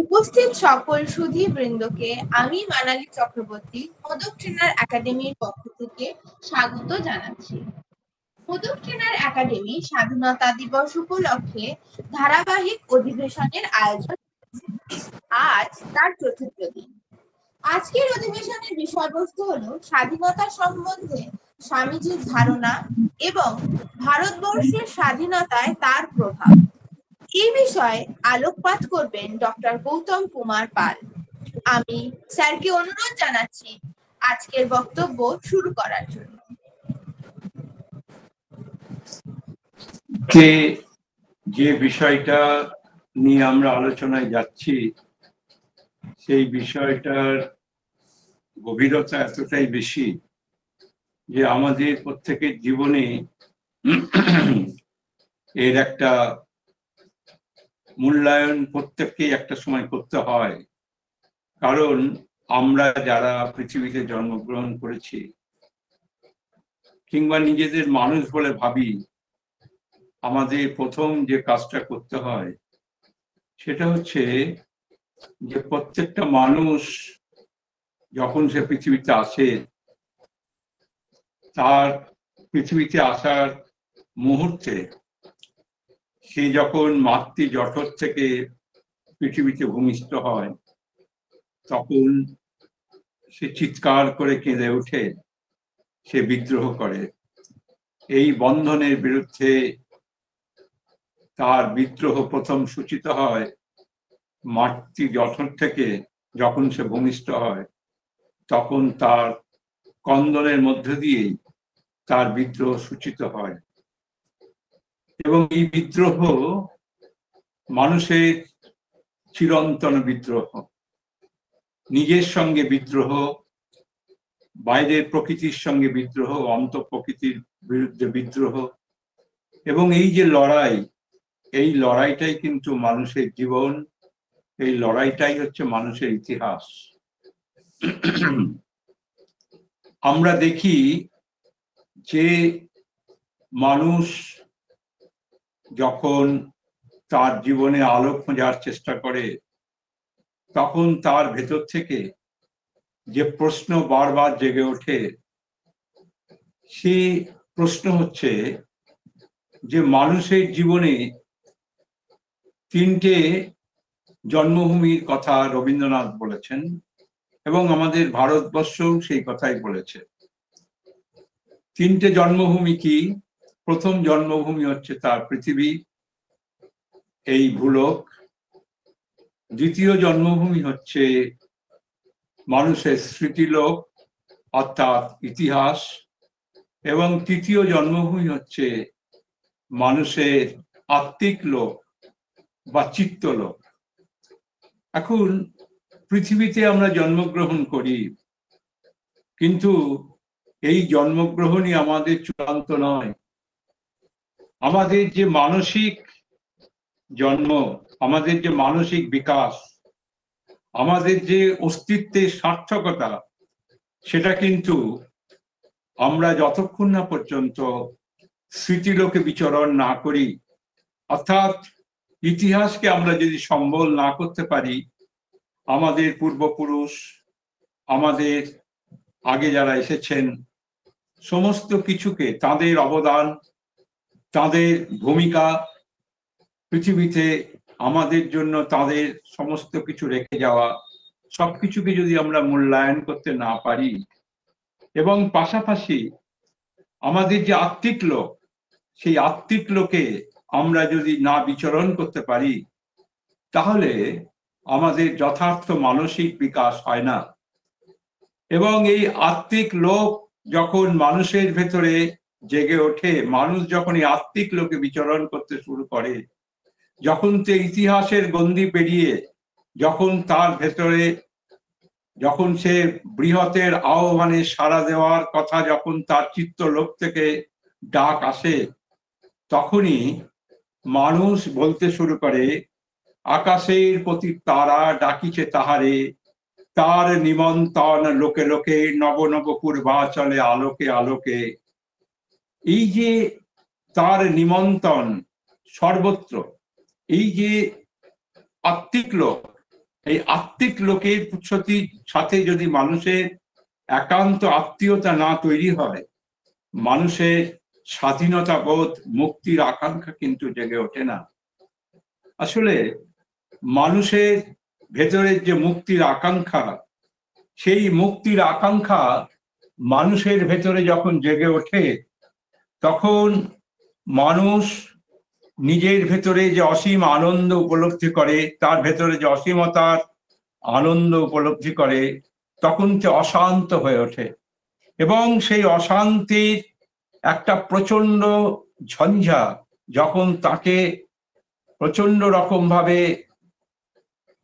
উপস্থিত সকল সুধীবৃন্দকে আমি মানালি চক্রবর্তী মোদক ট্রেনার একাডেমির পক্ষ থেকে স্বাগত জানাচ্ছি। মোদক ট্রেনার একাডেমি স্বাধীনতা দিবস উপলক্ষে ধারাবাহিক অধিবেশনের আয়োজন করেছে। আজ তার চতুর্থ দিন। আজকের অধিবেশনের বিষয়বস্তু হলো স্বাধীনতা সম্বন্ধে স্বামীজির ধারণা এবং ভারতবর্ষের স্বাধীনতায় তার প্রভাব। এই বিষয়ে আলোকপাত করবেন ডক্টর গৌতম কুমার পাল। আমি স্যারকে অনুরোধ জানাচ্ছি আজকের বক্তব্য শুরু করার জন্য। যে বিষয়টা নিয়ে আমরা আলোচনায় যাচ্ছি সেই বিষয়টার গভীরতা এতটাই বেশি যে আমাদের প্রত্যেকের জীবনে এর একটা মূল্যায়ন প্রত্যেককেই একটা সময় করতে হয়। কারণ আমরা যারা পৃথিবীতে জন্মগ্রহণ করেছি কিংবা নিজেদের মানুষ বলে ভাবি, আমাদের প্রথম যে কাজটা করতে হয় সেটা হচ্ছে যে প্রত্যেকটা মানুষ যখন সে পৃথিবীতে আসে, তার পৃথিবীতে আসার মুহূর্তে সে যখন মাতৃ জঠর থেকে পৃথিবীতে ভূমিষ্ঠ হয় তখন সে চিৎকার করে কেঁদে ওঠে, সে বিদ্রোহ করে। এই বন্ধনের বিরুদ্ধে তার বিদ্রোহ প্রথম সূচিত হয় মাতৃ জঠর থেকে। যখন সে ভূমিষ্ঠ হয় তখন তার কন্দনের মধ্য দিয়েই তার বিদ্রোহ সূচিত হয়। এবং এই বিদ্রোহ মানুষের চিরন্তন বিদ্রোহ, নিজের সঙ্গে বিদ্রোহ, বাইরের প্রকৃতির সঙ্গে বিদ্রোহ, অন্তঃপ্রকৃতির বিরুদ্ধে বিদ্রোহ। এবং এই যে লড়াই, এই লড়াইটাই কিন্তু মানুষের জীবন, এই লড়াইটাই হচ্ছে মানুষের ইতিহাস। আমরা দেখি যে মানুষ যখন তার জীবনে আলো খোঁজার চেষ্টা করে তখন তার ভেতর থেকে যে প্রশ্ন বারবার জেগে ওঠে, সে প্রশ্ন হচ্ছে যে মানুষের জীবনে তিনটে জন্মভূমির কথা রবীন্দ্রনাথ বলেছেন এবং আমাদের ভারতবর্ষও সেই কথাই বলেছে। তিনটে জন্মভূমি কি? প্রথম জন্মভূমি হচ্ছে তার পৃথিবী, এই ভূলোক। দ্বিতীয় জন্মভূমি হচ্ছে মানুষের স্মৃতিলোক অর্থাৎ ইতিহাস, এবং তৃতীয় জন্মভূমি হচ্ছে মানুষের আত্মিক লোক বা চিত্তলোক। এখন পৃথিবীতে আমরা জন্মগ্রহণ করি, কিন্তু এই জন্মগ্রহণই আমাদের চূড়ান্ত নয়। আমাদের যে মানসিক জন্ম, আমাদের যে মানসিক বিকাশ, আমাদের যে অস্তিত্বের সার্থকতা, সেটা কিন্তু আমরা যতক্ষণ না পর্যন্ত স্মৃতিলোকে বিচরণ না করি, অর্থাৎ ইতিহাসকে আমরা যদি সম্বল না করতে পারি, আমাদের পূর্বপুরুষ, আমাদের আগে যারা এসেছেন, সমস্ত কিছুকে, তাদের অবদান, তাদের ভূমিকা পৃথিবীতে আমাদের জন্য তাদের সমস্ত কিছু রেখে যাওয়া, সবকিছুকে যদি আমরা মূল্যায়ন করতে না পারি এবং পাশাপাশি আমাদের যে আত্মিক লোক, সেই আত্মিক লোকে আমরা যদি না বিচরণ করতে পারি, তাহলে আমাদের যথার্থ মানসিক বিকাশ হয় না। এবং এই আত্মিক লোক যখন মানুষের ভেতরে জেগে ওঠে, মানুষ যখন এই আত্মিক লোকে বিচরণ করতে শুরু করে, যখন সে ইতিহাসের গণ্ডি পেরিয়ে, যখন তার ভেতরে, যখন সে বৃহতের আহ্বানে সাড়া দেওয়ার কথা, যখন তার চিত্তলোক থেকে ডাক আসে, তখনই মানুষ বলতে শুরু করে, আকাশের প্রতি তারা ডাকিছে তাহারে, তার নিমন্ত্রণ লোকে লোকে, নব নব পূর্বাচলে আলোকে আলোকে। এই যে তার নিমন্ত্রণ সর্বত্র, এই যে আত্মিক লোক। এই আত্মিক লোকের সাথে যদি মানুষের একান্ত আত্মীয়তা না তৈরি হয়, মানুষের স্বাধীনতা বোধ, মুক্তির আকাঙ্ক্ষা কিন্তু জেগে ওঠে না। আসলে মানুষের ভেতরের যে মুক্তির আকাঙ্ক্ষা, সেই মুক্তির আকাঙ্ক্ষা মানুষের ভেতরে যখন জেগে ওঠে, তখন মানুষ নিজের ভেতরে যে অসীম আনন্দ উপলব্ধি করে, তার ভেতরে যে অসীমতার আনন্দ উপলব্ধি করে, তখন সে অশান্ত হয়ে ওঠে এবং সেই অশান্তির একটা প্রচন্ড ঝঞ্ঝা যখন তাকে প্রচন্ড রকম ভাবে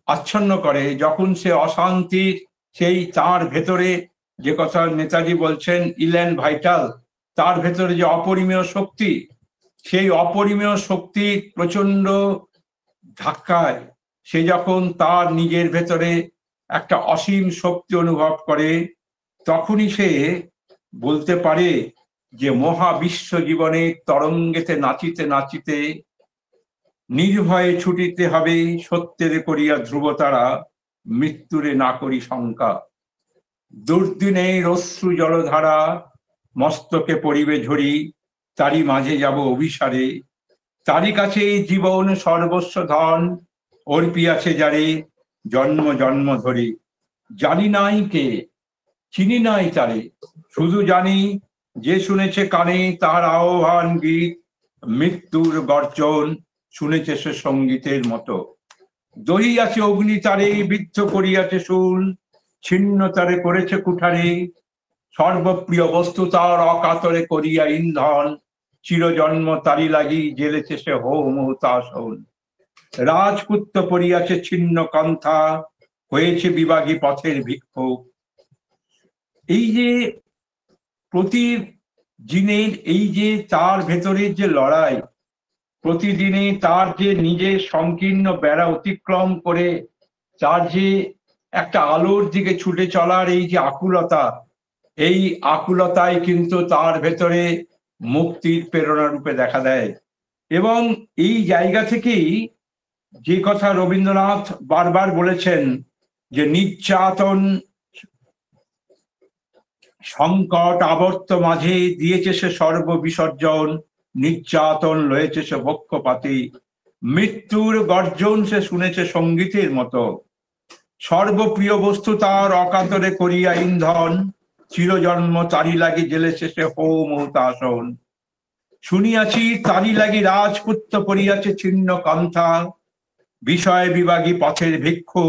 আচ্ছন্ন করে, যখন সে অশান্তির সেই তার ভেতরে যে কথা নেতাজি বলছেন ইলেন ভাইটাল, তার ভেতরে যে অপরিমেয় শক্তি, সেই অপরিমেয় শক্তির প্রচন্ড ধাক্কায় সে যখন তার নিজের ভেতরে একটা অসীম শক্তি অনুভব করে, তখনই সে বলতে পারে যে মহাবিশ্ব জীবনে তরঙ্গেতে নাচিতে নাচিতে নির্ভয়ে ছুটিতে হবে সত্যের করিয়া ধ্রুবতারা, মৃত্যুরে না করি শঙ্কা। দুর্দিনের অশ্রু জলধারা মস্তকে পড়িবে ঝরি, তারই মাঝে যাব অভিসারে, তারই কাছে জীবন সর্বস্ব ধন, অর্পিয়াছে যারে জন্ম জন্ম ধরে। জানি নাই কে, চিনি নাই তারে, শুধু জানি যে শুনেছে কানে তার আহ্বান গীত, মৃত্যুর গর্জন শুনেছে সে সঙ্গীতের মতো। দহিয়াছে অগ্নি তারে, বিদ্ধ করিয়াছে শুল, ছিন্ন তারে করেছে কুঠারে, সর্বপ্রিয় বস্তু তার অকাতরে করিয়া ইন্ধন, চিরজন্ম তারি লাগি জেলেছে সে হোম হুতাশন। রাজপুত্র পড়িয়াছে ছিন্ন কন্থা, হয়েছে বিভাগী পথের ভিক্ষুক। এই যে প্রতিদিনের এই যে তার ভেতরের যে লড়াই, প্রতিদিনে তার যে নিজের সংকীর্ণ বেড়া অতিক্রম করে তার যে একটা আলোর দিকে ছুটে চলার এই যে আকুলতা, এই আকুলতাই কিন্তু তার ভেতরে মুক্তির প্রেরণা রূপে দেখা দেয়। এবং এই জায়গা থেকেই যে কথা রবীন্দ্রনাথ বারবার বলেছেন যে নির্যাতন সংকট আবর্ত মাঝে দিয়েছে সে সর্ববিসর্জন, নির্যাতন লয়েছে সে বক্ষপাতে, মৃত্যুর গর্জন সে শুনেছে সঙ্গীতের মতো, সর্বপ্রিয় বস্তু তার অকাতরে করিয়া ইন্ধন, চিরজন্ম তারি লাগি জেলেছে সে হোম হুতাশন। শুনিয়াছি তারি লাগি রাজপুত্র পড়িয়াছে ছিন্ন কন্থা, বিষয় বিভাগী পথের ভিক্ষু,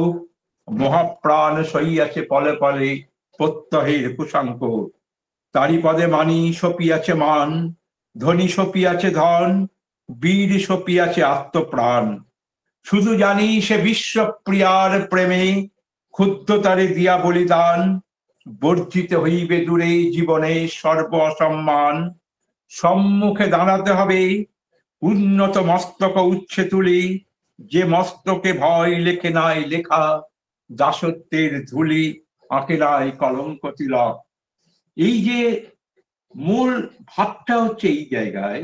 মহাপ্রাণ সইয়াছে পলে পলে প্রত্যহের কুশাঙ্ক। তারি পদে মানি সপিয়াছে মান, ধনী সপিয়াছে ধন, বীর সপিয়াছে আত্মপ্রাণ। শুধু জানি সে বিশ্বপ্রিয়ার প্রেমে ক্ষুদ্র তারে দিয়া বলিদান, বর্জিত হইবে দূরে জীবনে সর্ব অসম্মান। সম্মুখে দাঁড়াতে হবে উন্নত মস্তক উচ্ছে তুলি, যে মস্তকে ভয় লেখে নাই লেখা, দাসত্বের ধুলি আঁকে নাই কলঙ্ক তিলক। এই যে মূল ভাবটা হচ্ছে এই জায়গায়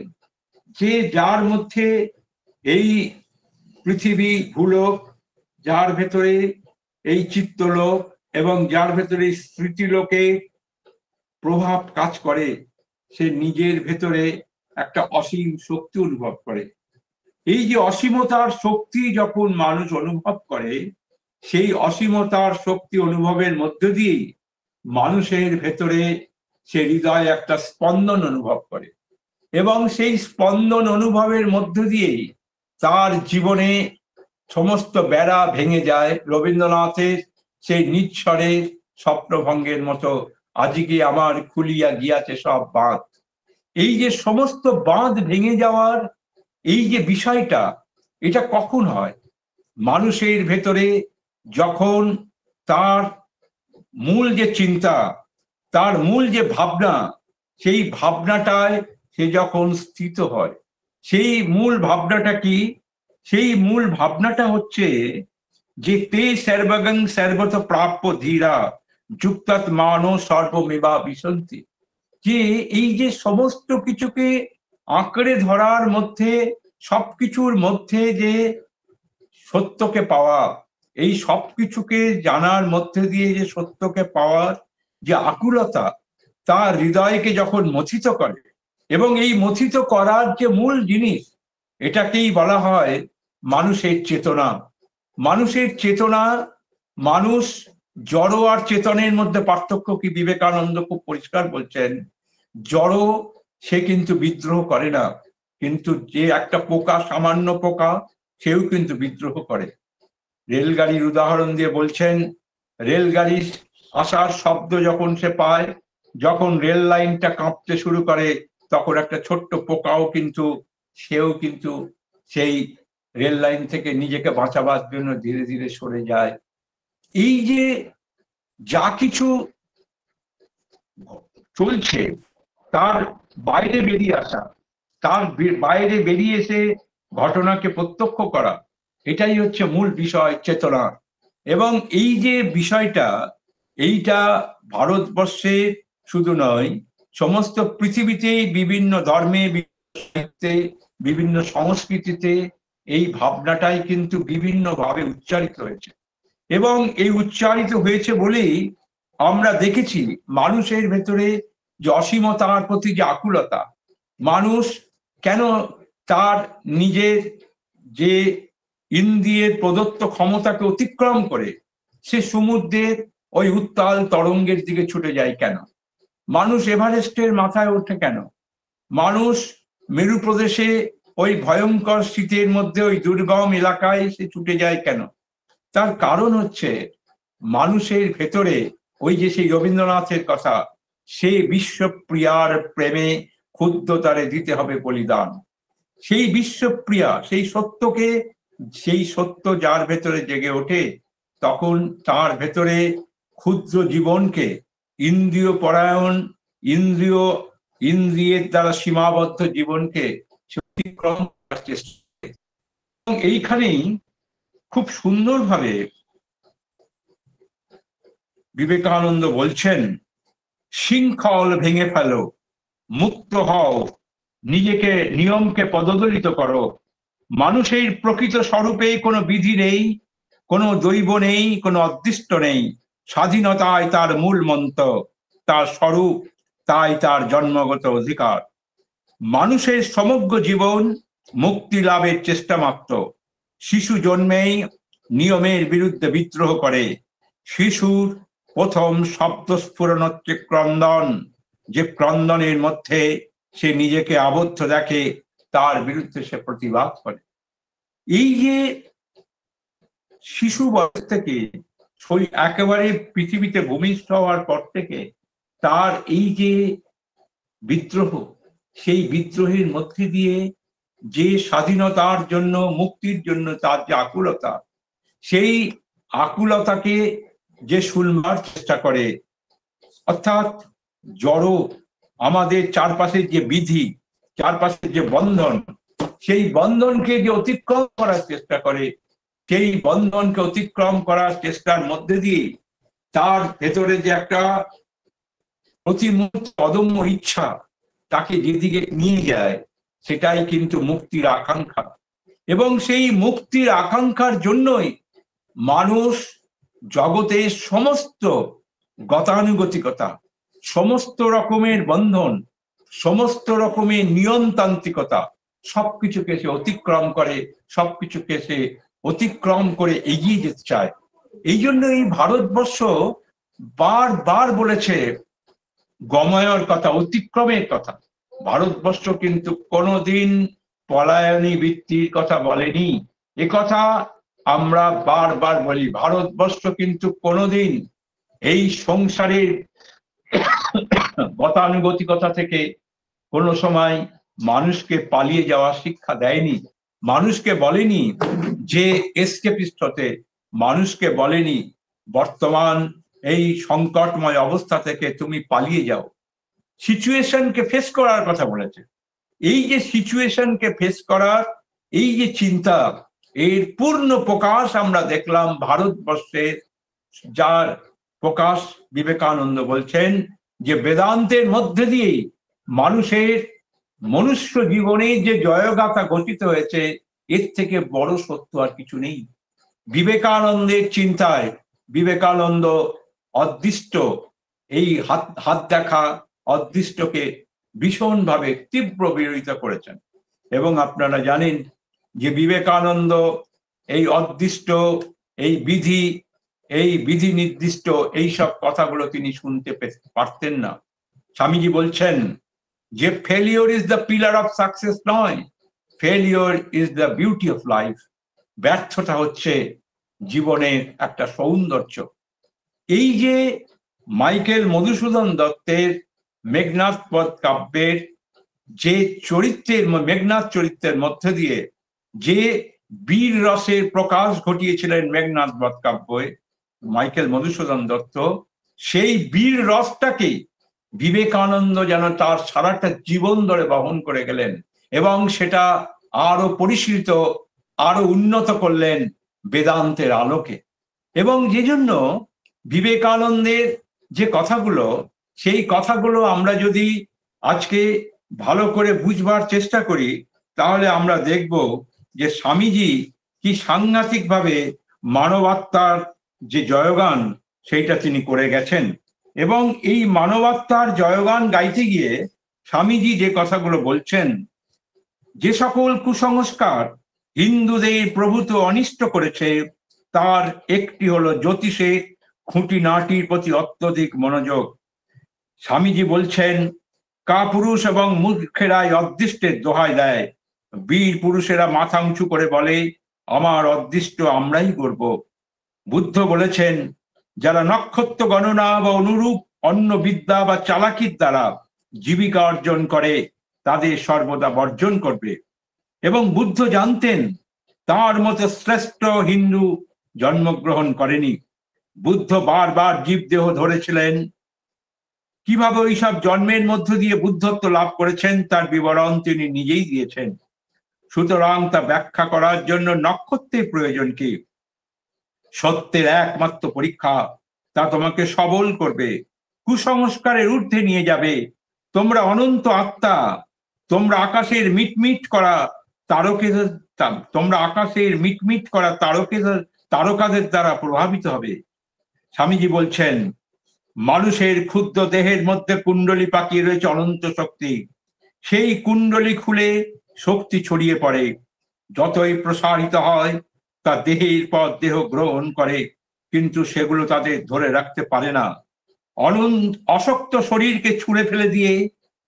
যে যার মধ্যে এই পৃথিবী ভূলোক, যার ভেতরে এই চিত্তলোক এবং যার ভেতরে স্মৃতিলোকে প্রভাব কাজ করে, সে নিজের ভেতরে একটা অসীম শক্তি অনুভব করে। এই যে অসীমতার শক্তি যখন মানুষ অনুভব করে, সেই অসীমতার শক্তি অনুভবের মধ্য দিয়ে মানুষের ভেতরে সে হৃদয় একটা স্পন্দন অনুভব করে এবং সেই স্পন্দন অনুভবের মধ্য দিয়েই তার জীবনে সমস্ত বেড়া ভেঙে যায়। রবীন্দ্রনাথের সেই নিঃস্বরের স্বপ্নভঙ্গের মতো, আজকে আমার খুলিয়া গিয়াছে সব বাঁধ। এই যে সমস্ত বাঁধ ভেঙে যাওয়ার এই যে বিষয়টা, এটা কখন হয়? মানুষের ভেতরে যখন তার মূল যে চিন্তা, তার মূল যে ভাবনা, সেই ভাবনাটায় সে যখন স্থিত হয়। সেই মূল ভাবনাটা কি? সেই মূল ভাবনাটা হচ্ছে যে তে সর্বগং সর্বত প্রাপ্য ধীরা যুক্তাৎ মানো সর্বমেবা বিশন্তি। যে এই যে সমস্ত কিছুকে আঁকড়ে ধরার মধ্যে, সবকিছুর মধ্যে যে সত্যকে পাওয়া, এই সব কিছুকে জানার মধ্যে দিয়ে যে সত্যকে পাওয়ার যে আকুলতা, তার হৃদয়কে যখন মথিত করে, এবং এই মথিত করার যে মূল জিনিস, এটাকেই বলা হয় মানুষের চেতনা। মানুষের চেতনা, মানুষ জড় আর চেতনের মধ্যে পার্থক্য কি বিবেকানন্দ খুব পরিষ্কার বলছেন। জড় সে কিন্তু বিদ্রোহ করে না, কিন্তু যে একটা পোকা, সামান্য পোকা, সেও কিন্তু বিদ্রোহ করে। রেলগাড়ির উদাহরণ দিয়ে বলছেন, রেলগাড়ির আসার শব্দ যখন সে পায়, যখন রেল লাইনটা কাঁপতে শুরু করে, তখন একটা ছোট্ট পোকাও কিন্তু, সেও কিন্তু সেই রেল লাইন থেকে নিজেকে বাঁচাবার জন্য ধীরে ধীরে সরে যায়। এই যে যা কিছু চলছে তার বাইরে বেরিয়ে আসা, তার বাইরে বেরিয়ে এসে ঘটনাকে প্রত্যক্ষ করা, এটাই হচ্ছে মূল বিষয় চেতনা। এবং এই যে বিষয়টা, এইটা ভারতবর্ষে শুধু নয়, সমস্ত পৃথিবীতেই বিভিন্ন ধর্মে, বিভিন্ন সংস্কৃতিতে এই ভাবনাটাই কিন্তু বিভিন্নভাবে উচ্চারিত হয়েছে। এবং এই উচ্চারিত হয়েছে বলেই আমরা দেখেছি মানুষের ভেতরে যে অসীমতার প্রতি যে আকুলতা, মানুষ কেন তার নিজের যে ইন্দ্রিয়ের প্রদত্ত ক্ষমতাকে অতিক্রম করে সে সমুদ্রের ওই উত্তাল তরঙ্গের দিকে ছুটে যায় কেন, মানুষ এভারেস্টের মাথায় ওঠে কেন, মানুষ মেরু প্রদেশে ওই ভয়ঙ্কর শীতের মধ্যে ওই দুর্গম এলাকায় সে ছুটে যায় কেন? তার কারণ হচ্ছে মানুষের ভেতরে ওই যে সেই রবীন্দ্রনাথের কথা, সে বিশ্বপ্রিয়ার প্রেমে ক্ষুদ্রতারে দিতে হবে বলিদান। সেই বিশ্বপ্রিয়া, সেই সত্যকে, সেই সত্য যার ভেতরে জেগে ওঠে, তখন তার ভেতরে ক্ষুদ্র জীবনকে, ইন্দ্রিয় পরায়ণ, ইন্দ্রিয়ের দ্বারা সীমাবদ্ধ জীবনকে অতিক্রম করার চেষ্টা করে। এবং এইখানেই খুব সুন্দরভাবে বিবেকানন্দ বলছেন, শৃঙ্খল ভেঙে ফেলো, মুক্ত হও, নিজেকে, নিয়মকে পদদলিত করো। মানুষের প্রকৃত স্বরূপে কোনো বিধি নেই, কোনো দৈব নেই, কোনো অদৃষ্ট নেই। স্বাধীনতায় তার মূল মন্ত্র, তার স্বরূপ, তাই তার জন্মগত অধিকার। মানুষের সমগ্র জীবন মুক্তি লাভের চেষ্টা মাত্র। শিশু জন্মেই নিয়মের বিরুদ্ধে বিদ্রোহ করে। শিশুর প্রথম শব্দ স্ফুরণ হচ্ছে ক্রন্দন, যে ক্রন্দনের মধ্যে সে নিজেকে আবদ্ধ দেখে, তার বিরুদ্ধে সে প্রতিবাদ করে। এই যে শিশু বয়স থেকে একেবারে পৃথিবীতে ভূমিষ্ঠ হওয়ার পর থেকে তার এই যে বিদ্রোহ, সেই বিদ্রোহের মধ্যে দিয়ে যে স্বাধীনতার জন্য, মুক্তির জন্য তার যে আকুলতা, সেই আকুলতাকে যে শুনবার চেষ্টা করে, অর্থাৎ জড়, আমাদের চারপাশের যে বিধি, চারপাশের যে বন্ধন, সেই বন্ধনকে যে অতিক্রম করার চেষ্টা করে, সেই বন্ধনকে অতিক্রম করার চেষ্টার মধ্যে দিয়ে তার ভেতরে যে একটা প্রতি মুহূর্তে অদম্য ইচ্ছা তাকে যেদিকে নিয়ে যায়, সেটাই কিন্তু মুক্তির আকাঙ্ক্ষা। এবং সেই মুক্তির আকাঙ্ক্ষার জন্যই মানুষ জগতের সমস্ত গতানুগতিকতা, সমস্ত রকমের বন্ধন, সমস্ত রকমের নিয়মতান্ত্রিকতা, সবকিছুকে সে অতিক্রম করে, সবকিছুকে সে অতিক্রম করে এগিয়ে যেতে চায়। এই জন্য এই ভারতবর্ষ বারবার বলেছে গময়ের কথা, অতিক্রমের কথা। ভারতবর্ষ কিন্তু কোনোদিন পলায়নী বৃত্তির কথা বলেনি। এ কথা আমরা বারবার বলি। ভারতবর্ষ কিন্তু কোনোদিন এই সংসারের গতানুগতিকতা থেকে কোনো সময় মানুষকে পালিয়ে যাওয়ার শিক্ষা দেয়নি। মানুষকে বলেনি যে এসকেপিস্ট হতে, মানুষকে বলেনি বর্তমান এই সংকটময় অবস্থা থেকে তুমি পালিয়ে যাও। সিচুয়েশনকে ফেস করার কথা বলেছে। এই যে সিচুয়েশনকে ফেস করার এই যে চিন্তা, এর পূর্ণ প্রকাশ আমরা দেখলাম ভারতবর্ষের, যার প্রকাশ বিবেকানন্দ বলছেন যে বেদান্তের মধ্যে দিয়েই মানুষের মনুষ্য জীবনে যে জয়গাথা গঠিত হয়েছে, এর থেকে বড় সত্য আর কিছু নেই। বিবেকানন্দের চিন্তায় বিবেকানন্দ অদৃষ্ট এই হাত দেখা অদৃষ্টকে ভীষণভাবে তীব্র বিরোধিতা করেছেন। এবং আপনারা জানেন যে বিবেকানন্দ এই অদৃষ্ট, এই বিধি নির্দিষ্ট এই সব কথাগুলো তিনি শুনতে পারতেন না। স্বামীজি বলছেন যে failure is the pillar of success নয়, failure is the beauty of life. ব্যর্থতা হচ্ছে জীবনের একটা সৌন্দর্য। এই যে মাইকেল মধুসূদন দত্তের মেঘনাদ বধ কাব্যের যে চরিত্রের, মেঘনাদ চরিত্রের মধ্যে দিয়ে যে বীর রসের প্রকাশ ঘটিয়েছিলেন মেঘনাদ বধ কাব্যে মাইকেল মধুসূদন দত্ত, সেই বীর রসটাকে বিবেকানন্দ যেন তার সারাটা জীবন ধরে বহন করে গেলেন এবং সেটা আরো পরিশীলিত, আরো উন্নত করলেন বেদান্তের আলোকে। এবং যে জন্য বিবেকানন্দের যে কথাগুলো, সেই কথাগুলো আমরা যদি আজকে ভালো করে বুঝবার চেষ্টা করি, তাহলে আমরা দেখব যে স্বামীজি কি সাংঘাতিকভাবে মানবাত্মার যে জয়গান সেইটা তিনি করে গেছেন। এবং এই মানবাত্মার জয়গান গাইতে গিয়ে স্বামীজি যে কথাগুলো বলছেন, যে সকল কুসংস্কার হিন্দুদের প্রভূত অনিষ্ট করেছে তার একটি হলো জ্যোতিষে খুঁটিনাটির প্রতি অত্যধিক মনোযোগ। স্বামীজি বলছেন কাপুরুষ এবং মূর্খেরাই অদৃষ্টের দোহাই দেয়, বীর পুরুষেরা মাথা উঁচু করে বলে আমার অদৃষ্ট আমরাই করব। বুদ্ধ বলেছেন যারা নক্ষত্র গণনা বা অনুরূপ অন্য বিদ্যা বা চালাকির দ্বারা জীবিকা অর্জন করে তাদের সর্বদা বর্জন করবে। এবং বুদ্ধ জানতেন তার মতো শ্রেষ্ঠ হিন্দু জন্মগ্রহণ করেনি। বুদ্ধ বারবার জীবদেহ ধরেছিলেন। কিভাবে ওইসব জন্মের মধ্য দিয়ে বুদ্ধত্ব লাভ করেছেন তার বিবরণ তিনি নিজেই দিয়েছেন। সুতরাং তা ব্যাখ্যা করার জন্য নক্ষত্রের প্রয়োজন কি? সত্যের একমাত্র পরীক্ষা তা তোমাকে সবল করবে, কুসংস্কারের ঊর্ধ্বে নিয়ে যাবে। তোমরা অনন্ত আত্মা, তোমরা আকাশের মিটমিট করা তারকাদের দ্বারা প্রভাবিত হবে। স্বামীজি বলছেন মানুষের ক্ষুদ্র দেহের মধ্যে কুণ্ডলী পাকিয়ে রয়েছে অনন্ত শক্তি। সেই কুণ্ডলী খুলে শক্তি ছড়িয়ে পড়ে, যতই প্রসারিত হয় তা দেহের পর দেহ গ্রহণ করে, কিন্তু সেগুলো তাদের ধরে রাখতে পারে না। অশক্ত শরীরকে ছুঁড়ে ফেলে দিয়ে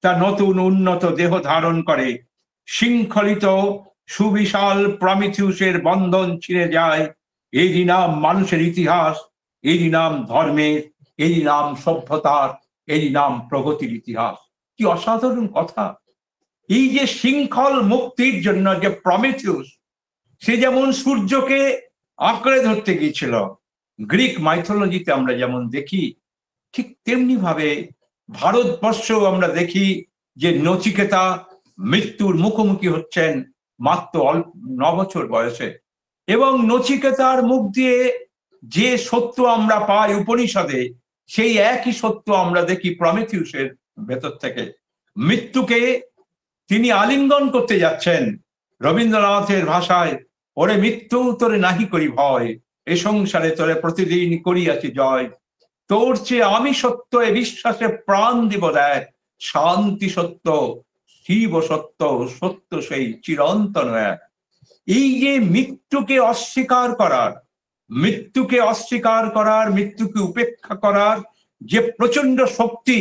তা নতুন উন্নত দেহ ধারণ করে। শৃঙ্খলিত সুবিশাল প্রমিথিউসের বন্ধন ছিঁড়ে যায়। এরই নাম মানুষের ইতিহাস, এরই নাম ধর্মের, এরই নাম সভ্যতার, এরই নাম প্রগতির ইতিহাস। কি অসাধারণ কথা! এই যে শৃঙ্খল মুক্তির জন্য যে প্রমিথিউস, সে যেমন সূর্যকে আঁকড়ে ধরতে গিয়েছিল, গ্রিক মাইথোলজিতে আমরা যেমন দেখি, ঠিক তেমনি ভাবে ভারতবর্ষেও আমরা দেখি যে নচিকেতা মৃত্যুর মুখোমুখি হচ্ছেন মাত্র 9 বছর বয়সে। এবং নচিকেতার মুখ দিয়ে যে সত্য আমরা পাই উপনিষদে, সেই একই সত্য আমরা দেখি প্রমিথিউসের ভেতর থেকে। মৃত্যুকে তিনি আলিঙ্গন করতে যাচ্ছেন। রবীন্দ্রনাথের ভাষায়, ওরে মৃত্যু তোরে নাহি করি ভয়, এ সংসারে তোরে প্রতিদিন করিয়াছি জয়। তোর চেয়ে আমি সত্য এ বিশ্বাসে প্রাণ দিব দেখ, শান্তি সত্য শিব সত্য, সত্য সেই চিরন্তন এক। এই যে মৃত্যুকে অস্বীকার করার, মৃত্যুকে উপেক্ষা করার যে প্রচন্ড শক্তি,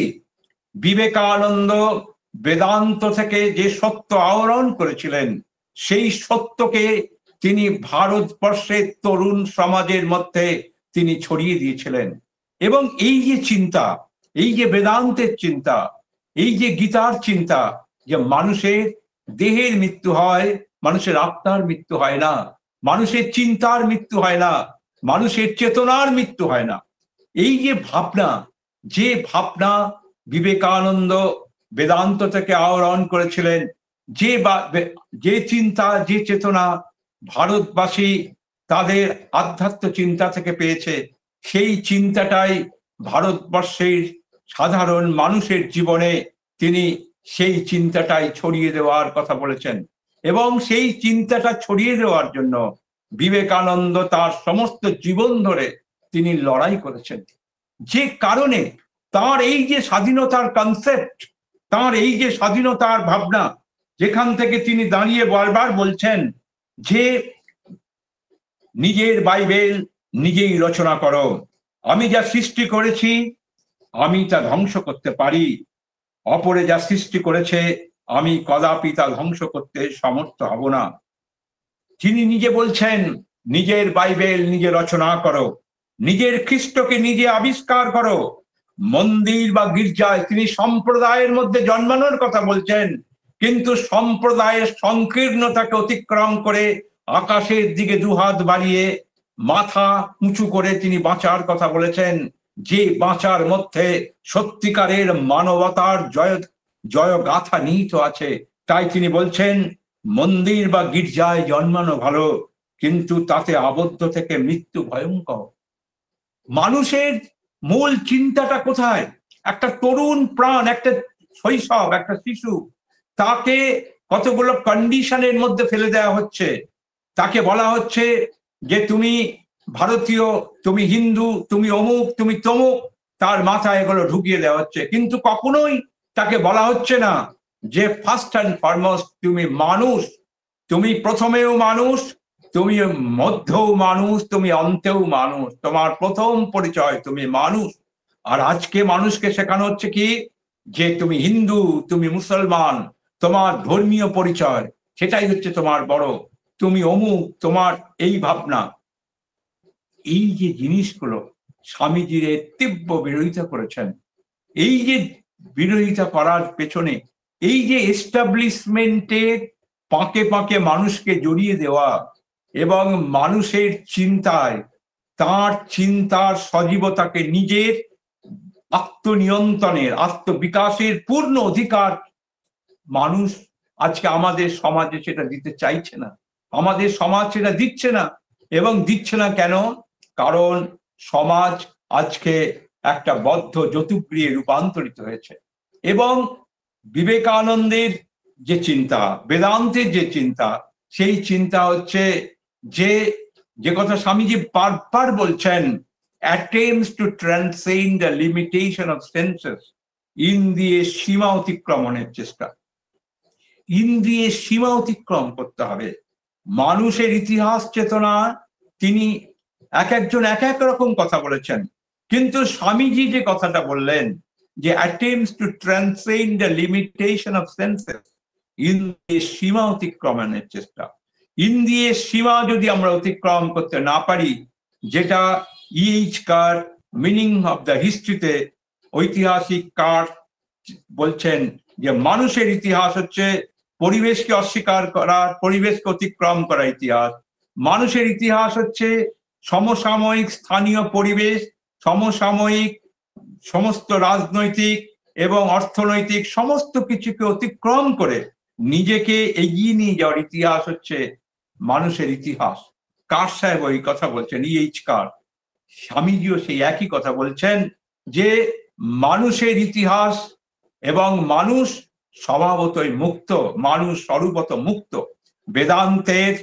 বিবেকানন্দ বেদান্ত থেকে যে সত্য আহরণ করেছিলেন, সেই সত্যকে তিনি ভারতবর্ষের তরুণ সমাজের মধ্যে তিনি ছড়িয়ে দিয়েছিলেন। এবং এই যে চিন্তা, এই যে বেদান্তের চিন্তা, এই যে গীতার চিন্তা, যে মানুষের দেহের মৃত্যু হয়, মানুষের আত্মার মৃত্যু হয় না, মানুষের চিন্তার মৃত্যু হয় না, মানুষের চেতনার মৃত্যু হয় না। এই যে ভাবনা বিবেকানন্দ বেদান্ত থেকে আহরণ করেছিলেন, যে চিন্তা, যে চেতনা ভারতবাসী তাদের আধ্যাত্ম চিন্তা থেকে পেয়েছে, সেই চিন্তাটাই ভারতবর্ষের সাধারণ মানুষের জীবনে তিনি সেই চিন্তাটাই ছড়িয়ে দেওয়ার কথা বলেছেন। এবং সেই চিন্তাটা ছড়িয়ে দেওয়ার জন্য বিবেকানন্দ তার সমস্ত জীবন ধরে তিনি লড়াই করেছেন, যে কারণে তার এই যে স্বাধীনতার কনসেপ্ট, তার এই যে স্বাধীনতার ভাবনা, যেখান থেকে তিনি দাঁড়িয়ে বারবার বলছেন যে নিজের বাইবেল নিজেই রচনা করো, আমি যা সৃষ্টি করেছি আমি তা ধ্বংস করতে পারি, অপরে যা সৃষ্টি করেছে আমি কদাপি তা ধ্বংস করতে সমর্থ হব না। তিনি নিজে বলছেন নিজের বাইবেল নিজে রচনা করো, নিজের খ্রিস্টকে নিজে আবিষ্কার করো। মন্দির বা গির্জায় তিনি সম্প্রদায়ের মধ্যে জন্মানোর কথা বলছেন, কিন্তু সম্প্রদায়ের সংকীর্ণতাকে অতিক্রম করে আকাশের দিকে দুহাত বাড়িয়ে মাথা উঁচু করে তিনি বাঁচার কথা বলেছেন, যে বাঁচার মধ্যে সত্যিকারের মানবতার জয়গাথা নিহিত আছে। তাই তিনি বলছেন মন্দির বা গির্জায় জন্মানো ভালো, কিন্তু তাতে আবদ্ধ থেকে মৃত্যু ভয়ঙ্কর। মানুষের মূল চিন্তাটা কোথায়? একটা তরুণ প্রাণ, একটা শৈশব, একটা শিশু, তাকে কতগুলো কন্ডিশনের মধ্যে ফেলে দেওয়া হচ্ছে। তাকে বলা হচ্ছে যে তুমি ভারতীয়, তুমি হিন্দু, তুমি অমুক, তুমি তমুক, তার মাথায় এগুলো ঢুকিয়ে দেওয়া হচ্ছে। কিন্তু কখনোই তাকে বলা হচ্ছে না যে ফার্স্ট অ্যান্ড ফরমোস্ট তুমি মানুষ, তুমি প্রথমেও মানুষ, তুমি মধ্যেও মানুষ, তুমি অন্তেও মানুষ, তোমার প্রথম পরিচয় তুমি মানুষ। আর আজকে মানুষকে শেখানো হচ্ছে কি, যে তুমি হিন্দু, তুমি মুসলমান, তোমার ধর্মীয় পরিচয় সেটাই হচ্ছে তোমার বড়, তুমি অমুক, তোমার এই ভাবনা। এই যে জিনিসগুলো স্বামীজির তীব্র বিরোধিতা করেছেন, এই যে বিরোধিতা করার পেছনে এই যে এস্টাবলিশমেন্টের পাঁকে পাঁকে মানুষকে জড়িয়ে দেওয়া এবং মানুষের চিন্তায় তার চিন্তার সজীবতাকে নিজের আত্মনিয়ন্ত্রণের, আত্মবিকাশের পূর্ণ অধিকার মানুষ আজকে আমাদের সমাজে সেটা দিতে চাইছে না। আমাদের সমাজ সেটা দিচ্ছে না। এবং দিচ্ছে না কেন? কারণ সমাজ আজকে একটা বদ্ধ যতুগৃহে রূপান্তরিত হয়েছে। এবং বিবেকানন্দের যে চিন্তা, বেদান্তের যে চিন্তা, সেই চিন্তা হচ্ছে যে যে কথা স্বামীজি বারবার বলছেন, attempts to transcend the limitation of senses, ইন্দ্রিয়ের সীমা অতিক্রমণের চেষ্টা। ইন্দ্রিয়ের সীমা অতিক্রম করতে হবে। মানুষের ইতিহাস চেতনা তিনি এক একজন এক এক রকম কথা বলেছেন, কিন্তু স্বামীজি যে কথাটা বললেন যে attempts to transcend the limitation of senses, ইন্দ্রিয়ের সীমা অতিক্রমণের চেষ্টা। ইন্দ্রিয়ের সীমা যদি আমরা অতিক্রম করতে না পারি, যেটা E H Carr meaning of the হিস্ট্রিতে ঐতিহাসিক কার বলছেন যে মানুষের ইতিহাস হচ্ছে পরিবেশকে অস্বীকার করা, পরিবেশকে অতিক্রম করা ইতিহাস। মানুষের ইতিহাস হচ্ছে সমসাময়িক স্থানীয় পরিবেশ, সমসাময়িক সমস্ত রাজনৈতিক এবং অর্থনৈতিক সমস্ত কিছুকে অতিক্রম করে নিজেকে এগিয়ে নিয়ে যাওয়ার ইতিহাস হচ্ছে মানুষের ইতিহাস। কার সাহেব ওই কথা বলছেন, ইএইচ কার। স্বামীজিও সেই একই কথা বলছেন যে মানুষের ইতিহাস এবং মানুষ স্বভাবতই মুক্ত, মানুষ স্বরূপত মুক্ত। বেদান্তের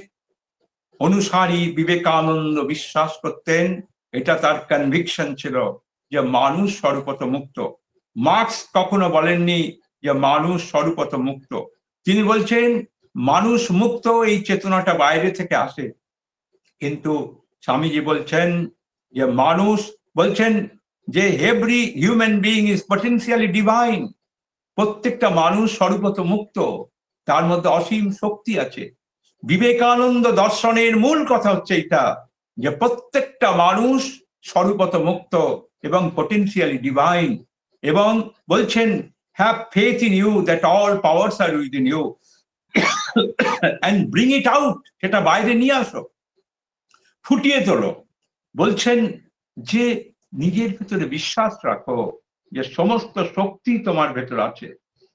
অনুসারী বিবেকানন্দ বিশ্বাস করতেন, এটা তার কনভিকশন ছিল যে মানুষ স্বরূপত মুক্ত। মার্কস কখনো বলেননি যে মানুষ স্বরূপত মুক্ত। তিনি বলছেন মানুষ মুক্ত, এই চেতনাটা বাইরে থেকে আসে। কিন্তু স্বামীজি বলছেন যে মানুষ, বলছেন যে every human being is potentially divine. প্রত্যেকটা মানুষ স্বরূপত মুক্ত, তার মধ্যে অসীম শক্তি আছে। বিবেকানন্দ দর্শনের মূল কথা হচ্ছে এটা, যে প্রত্যেকটা মানুষ স্বরূপত মুক্ত এবং পটেনশিয়ালি ডিভাইন। এবং বলছেন have faith in you that all powers are within you and bring it out, সেটা বাইরে নিয়ে আসো, ফুটিয়ে তোলো। বলছেন যে নিজের ভিতরে বিশ্বাস রাখো যে সমস্ত শক্তি তোমার ভেতরে আছে।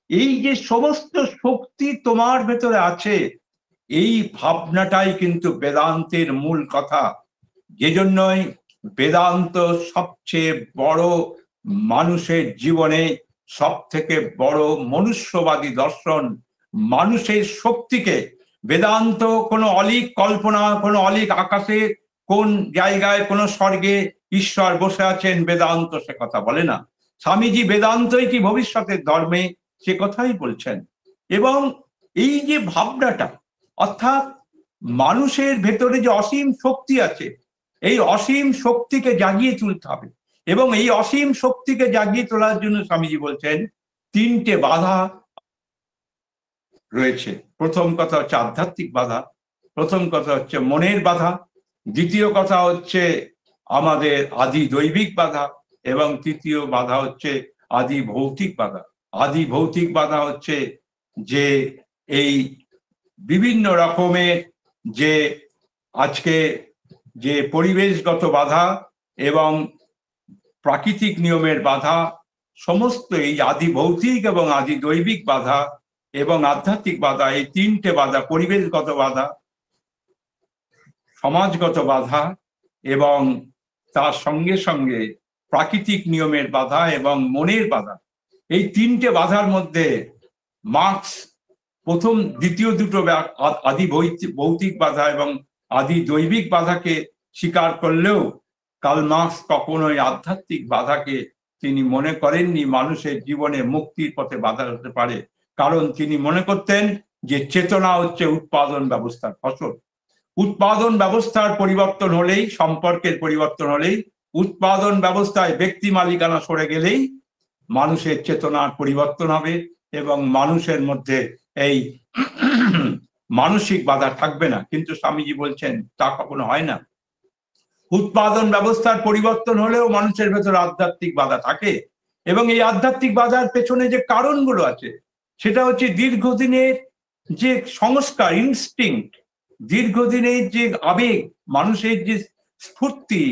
এই যে সমস্ত শক্তি তোমার ভেতরে আছে, এই ভাবনাটাই কিন্তু বেদান্তের মূল কথা। যে জন্যই বেদান্ত সবচেয়ে বড়, মানুষের জীবনে সব থেকে বড় মনুষ্যবাদী দর্শন। মানুষের শক্তিকে বেদান্ত কোনো অলীক কল্পনা, কোনো অলীক আকাশে কোন জায়গায় কোন স্বর্গে ঈশ্বর বসে আছেন, বেদান্ত সে কথা বলে না। স্বামীজি বেদান্তই কি ভবিষ্যতের ধর্মে, সে কথাই বলছেন। এবং এই যে ভাবনাটা, অর্থাৎ মানুষের ভেতরে যে অসীম শক্তি আছে, এই অসীম শক্তিকে জাগিয়ে তুলতে হবে। এবং এই অসীম শক্তিকে জাগিয়ে তোলার জন্য স্বামীজি বলছেন তিনটে বাধা রয়েছে। প্রথম কথা হচ্ছে আধ্যাত্মিক বাধা, প্রথম কথা হচ্ছে মনের বাধা, দ্বিতীয় কথা হচ্ছে আমাদের আদি দৈবিক বাধা, এবং তৃতীয় বাধা হচ্ছে আদি ভৌতিক বাধা। আদি ভৌতিক বাধা হচ্ছে যে এই বিভিন্ন রকমের যে আজকে যে পরিবেশগত বাধা এবং প্রাকৃতিক নিয়মের বাধা, সমস্ত এই আদি ভৌতিক এবং আদি দৈবিক বাধা এবং আধ্যাত্মিক বাধা, এই তিনটে বাধা, পরিবেশগত বাধা, সমাজগত বাধা এবং তার সঙ্গে সঙ্গে প্রাকৃতিক নিয়মের বাধা এবং মনের বাধা, এই তিনটে বাধার মধ্যে মার্কস প্রথম দ্বিতীয় দুটো আদি ভৌতিক বাধা এবং আদি দৈবিক বাধাকে স্বীকার করলেও কার্ল মার্কস কখনোই আধ্যাত্মিক বাধাকে তিনি মনে করেননি মানুষের জীবনে মুক্তির পথে বাধা হতে পারে। কারণ তিনি মনে করতেন যে চেতনা হচ্ছে উৎপাদন ব্যবস্থার ফসল। উৎপাদন ব্যবস্থার পরিবর্তন হলেই, সম্পর্কের পরিবর্তন হলেই, উৎপাদন ব্যবস্থায় ব্যক্তি মালিকানা সরে গেলেই মানুষের চেতনার পরিবর্তন হবে এবং মানুষের মধ্যে এই মানসিক বাধা থাকবে না। কিন্তু স্বামীজি বলছেন তা কখনো হয় না। উৎপাদন ব্যবস্থার পরিবর্তন হলেও মানুষের ভেতর আধ্যাত্মিক বাধা থাকে, এবং এই আধ্যাত্মিক বাধার পেছনে যে কারণগুলো আছে সেটা হচ্ছে দীর্ঘদিনের যে সংস্কার, ইনস্টিংক্ট, দীর্ঘদিনের যে আবেগ, মানুষের যে স্ফূর্তি,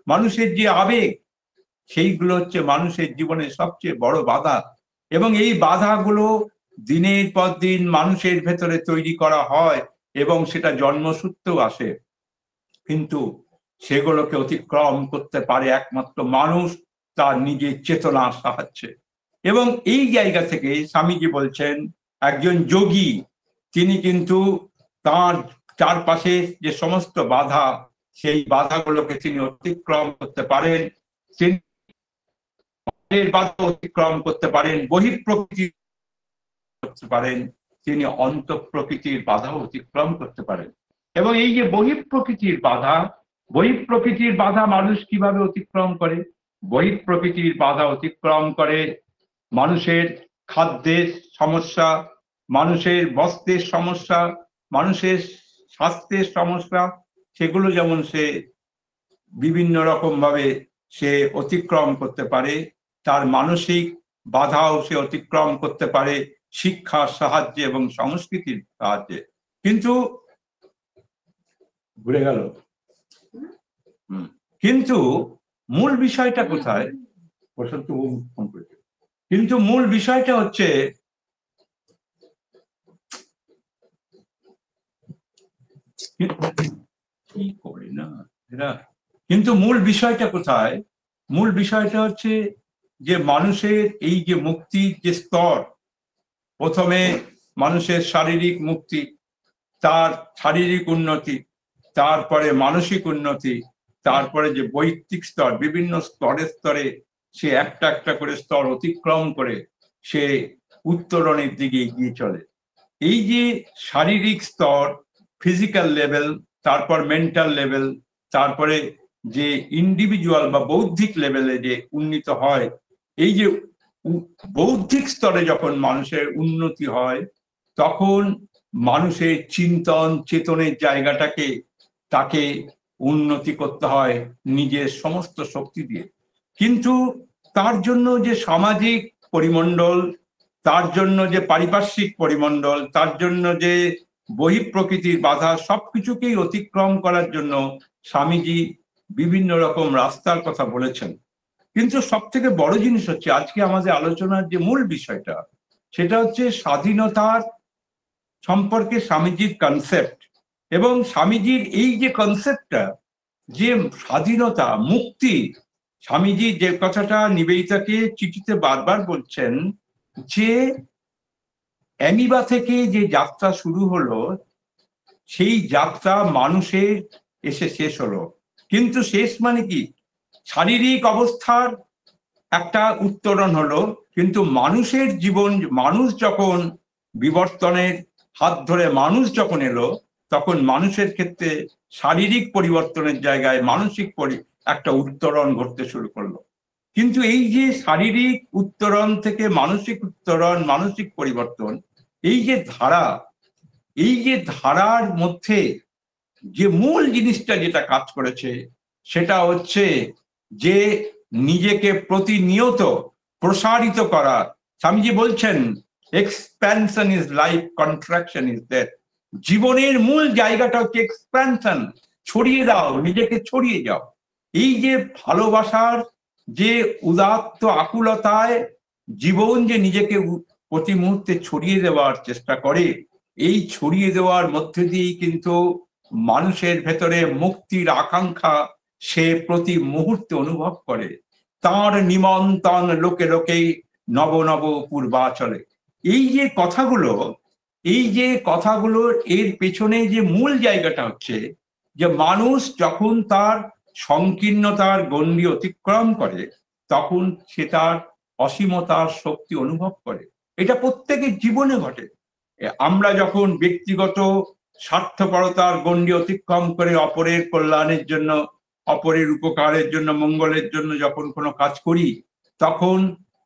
মানুষের যে আবেগ, সেইগুলো হচ্ছে মানুষের জীবনের সবচেয়ে বড় বাধা। এবং এই বাধাগুলো দিনের পর দিন মানুষের ভেতরে তৈরি করা হয় এবং সেটা জন্মসূত্রেও আসে, কিন্তু সেগুলোকে অতিক্রম করতে পারে একমাত্র মানুষ তার নিজের চেতনার সাহায্যে। এবং এই জায়গা থেকে স্বামীজি বলছেন একজন যোগী তিনি কিন্তু তার চারপাশে যে সমস্ত বাধা, সেই বাধাগুলোকে তিনি অতিক্রম করতে পারেন। তিনি বাধা অতিক্রম করতে পারেন, বহিঃপ্রকৃতি করতে পারেন, তিনি অন্তঃপ্রকৃতির বাধাও অতিক্রম করতে পারেন। এবং এই যে বহিঃপ্রকৃতির বাধা, বহিঃপ্রকৃতির বাধা মানুষ কিভাবে অতিক্রম করে? বহিঃপ্রকৃতির বাধা অতিক্রম করে মানুষের খাদ্যের সমস্যা, মানুষের বস্ত্রের সমস্যা, মানুষের স্বাস্থ্যের সমস্যা, সেগুলো যেমন সে বিভিন্ন রকম ভাবে সে অতিক্রম করতে পারে। তার মানসিক বাধাও সে অতিক্রম করতে পারে শিক্ষার সাহায্যে এবং সংস্কৃতির সাহায্যে। কিন্তু ঘুরে গেল। কিন্তু মূল বিষয়টা কোথায়? কিন্তু মূল বিষয়টা হচ্ছে কি করে না এরা, কিন্তু মূল বিষয়টা কোথায়? মূল বিষয়টা হচ্ছে যে মানুষের এই যে মুক্তির যে স্তর, প্রথমে মানুষের শারীরিক মুক্তি, তার শারীরিক উন্নতি, তারপরে মানসিক উন্নতি, তারপরে যে বৈদিক স্তর, বিভিন্ন স্তরে স্তরে সে একটা একটা করে স্তর অতিক্রম করে সে উত্তরণের দিকে এগিয়ে চলে। এই যে শারীরিক স্তর, ফিজিক্যাল লেভেল, তারপর মেন্টাল লেভেল, তারপরে যে ইন্ডিভিজুয়াল বা বৌদ্ধিক লেভেলে যে উন্নীত হয়, এই যে বৌদ্ধিক স্তরে যখন মানুষের উন্নতি হয় তখন মানুষের চিন্তন চেতনের জায়গাটাকে তাকে উন্নতি করতে হয় নিজের সমস্ত শক্তি দিয়ে। কিন্তু তার জন্য যে সামাজিক পরিমণ্ডল, তার জন্য যে পারিপার্শ্বিক পরিমণ্ডল, তার জন্য যে বহিঃপ্রকৃতির বাধা, সবকিছুকেই অতিক্রম করার জন্য স্বামীজি বিভিন্ন রকম রাস্তার কথা বলেছেন। কিন্তু সব থেকে বড় জিনিস হচ্ছে আজকে আমাদের আলোচনার যে মূল বিষয়টা, সেটা হচ্ছে স্বাধীনতার সম্পর্কে স্বামীজির কনসেপ্ট। এবং স্বামীজির এই যে কনসেপ্টটা, যে স্বাধীনতা, মুক্তি, স্বামীজি যে কথাটা নিবেদিতাকে চিঠিতে বারবার বলছেন যে অ্যামিবা থেকে যে যাত্রা শুরু হলো, সেই যাত্রা মানুষের এসে শেষ হলো। কিন্তু শেষ মানে কি, শারীরিক অবস্থার একটা উত্তরণ হলো, কিন্তু মানুষের জীবন, মানুষ যখন বিবর্তনের হাত ধরে মানুষ যখন এলো, তখন মানুষের ক্ষেত্রে শারীরিক পরিবর্তনের জায়গায় মানসিক একটা উত্তরণ ঘটতে শুরু করলো। কিন্তু এই যে শারীরিক উত্তরণ থেকে মানসিক উত্তরণ, মানসিক পরিবর্তন, এই যে ধারা, এই যে ধারার মধ্যে যে মূল জিনিসটা যেটা কাজ করেছে, সেটা হচ্ছে যে নিজেকে প্রতিনিয়ত প্রসারিত করা। স্বামীজি বলছেন, expansion is life, contraction is death. জীবনের মূল জায়গাটা হচ্ছে এক্সপ্যানশন, ছড়িয়ে দাও, নিজেকে ছড়িয়ে যাও। এই যে ভালোবাসার যে উদাত্ত আকুলতায় জীবন যে নিজেকে প্রতি মুহূর্তে ছড়িয়ে দেওয়ার চেষ্টা করে, এই ছড়িয়ে দেওয়ার মধ্যে দিয়েই কিন্তু মানুষের ভেতরে মুক্তির আকাঙ্ক্ষা সে প্রতি মুহূর্তে অনুভব করে। তার নিমন্ত্রণ লোকে লোকে নব নব পূর্বাচলে। এই যে কথাগুলো, এই যে কথাগুলোর এর পেছনে যে মূল জায়গাটা হচ্ছে যে মানুষ যখন তার সংকীর্ণতার গণ্ডি অতিক্রম করে, তখন সে তার অসীমতার শক্তি অনুভব করে। এটা প্রত্যেকের জীবনে ঘটে। আমরা যখন ব্যক্তিগত স্বার্থপরতার গণ্ডি অতিক্রম করে অপরের কল্যাণের জন্য, অপরের উপকারের জন্য, মঙ্গলের জন্য যখন কোনো কাজ করি, তখন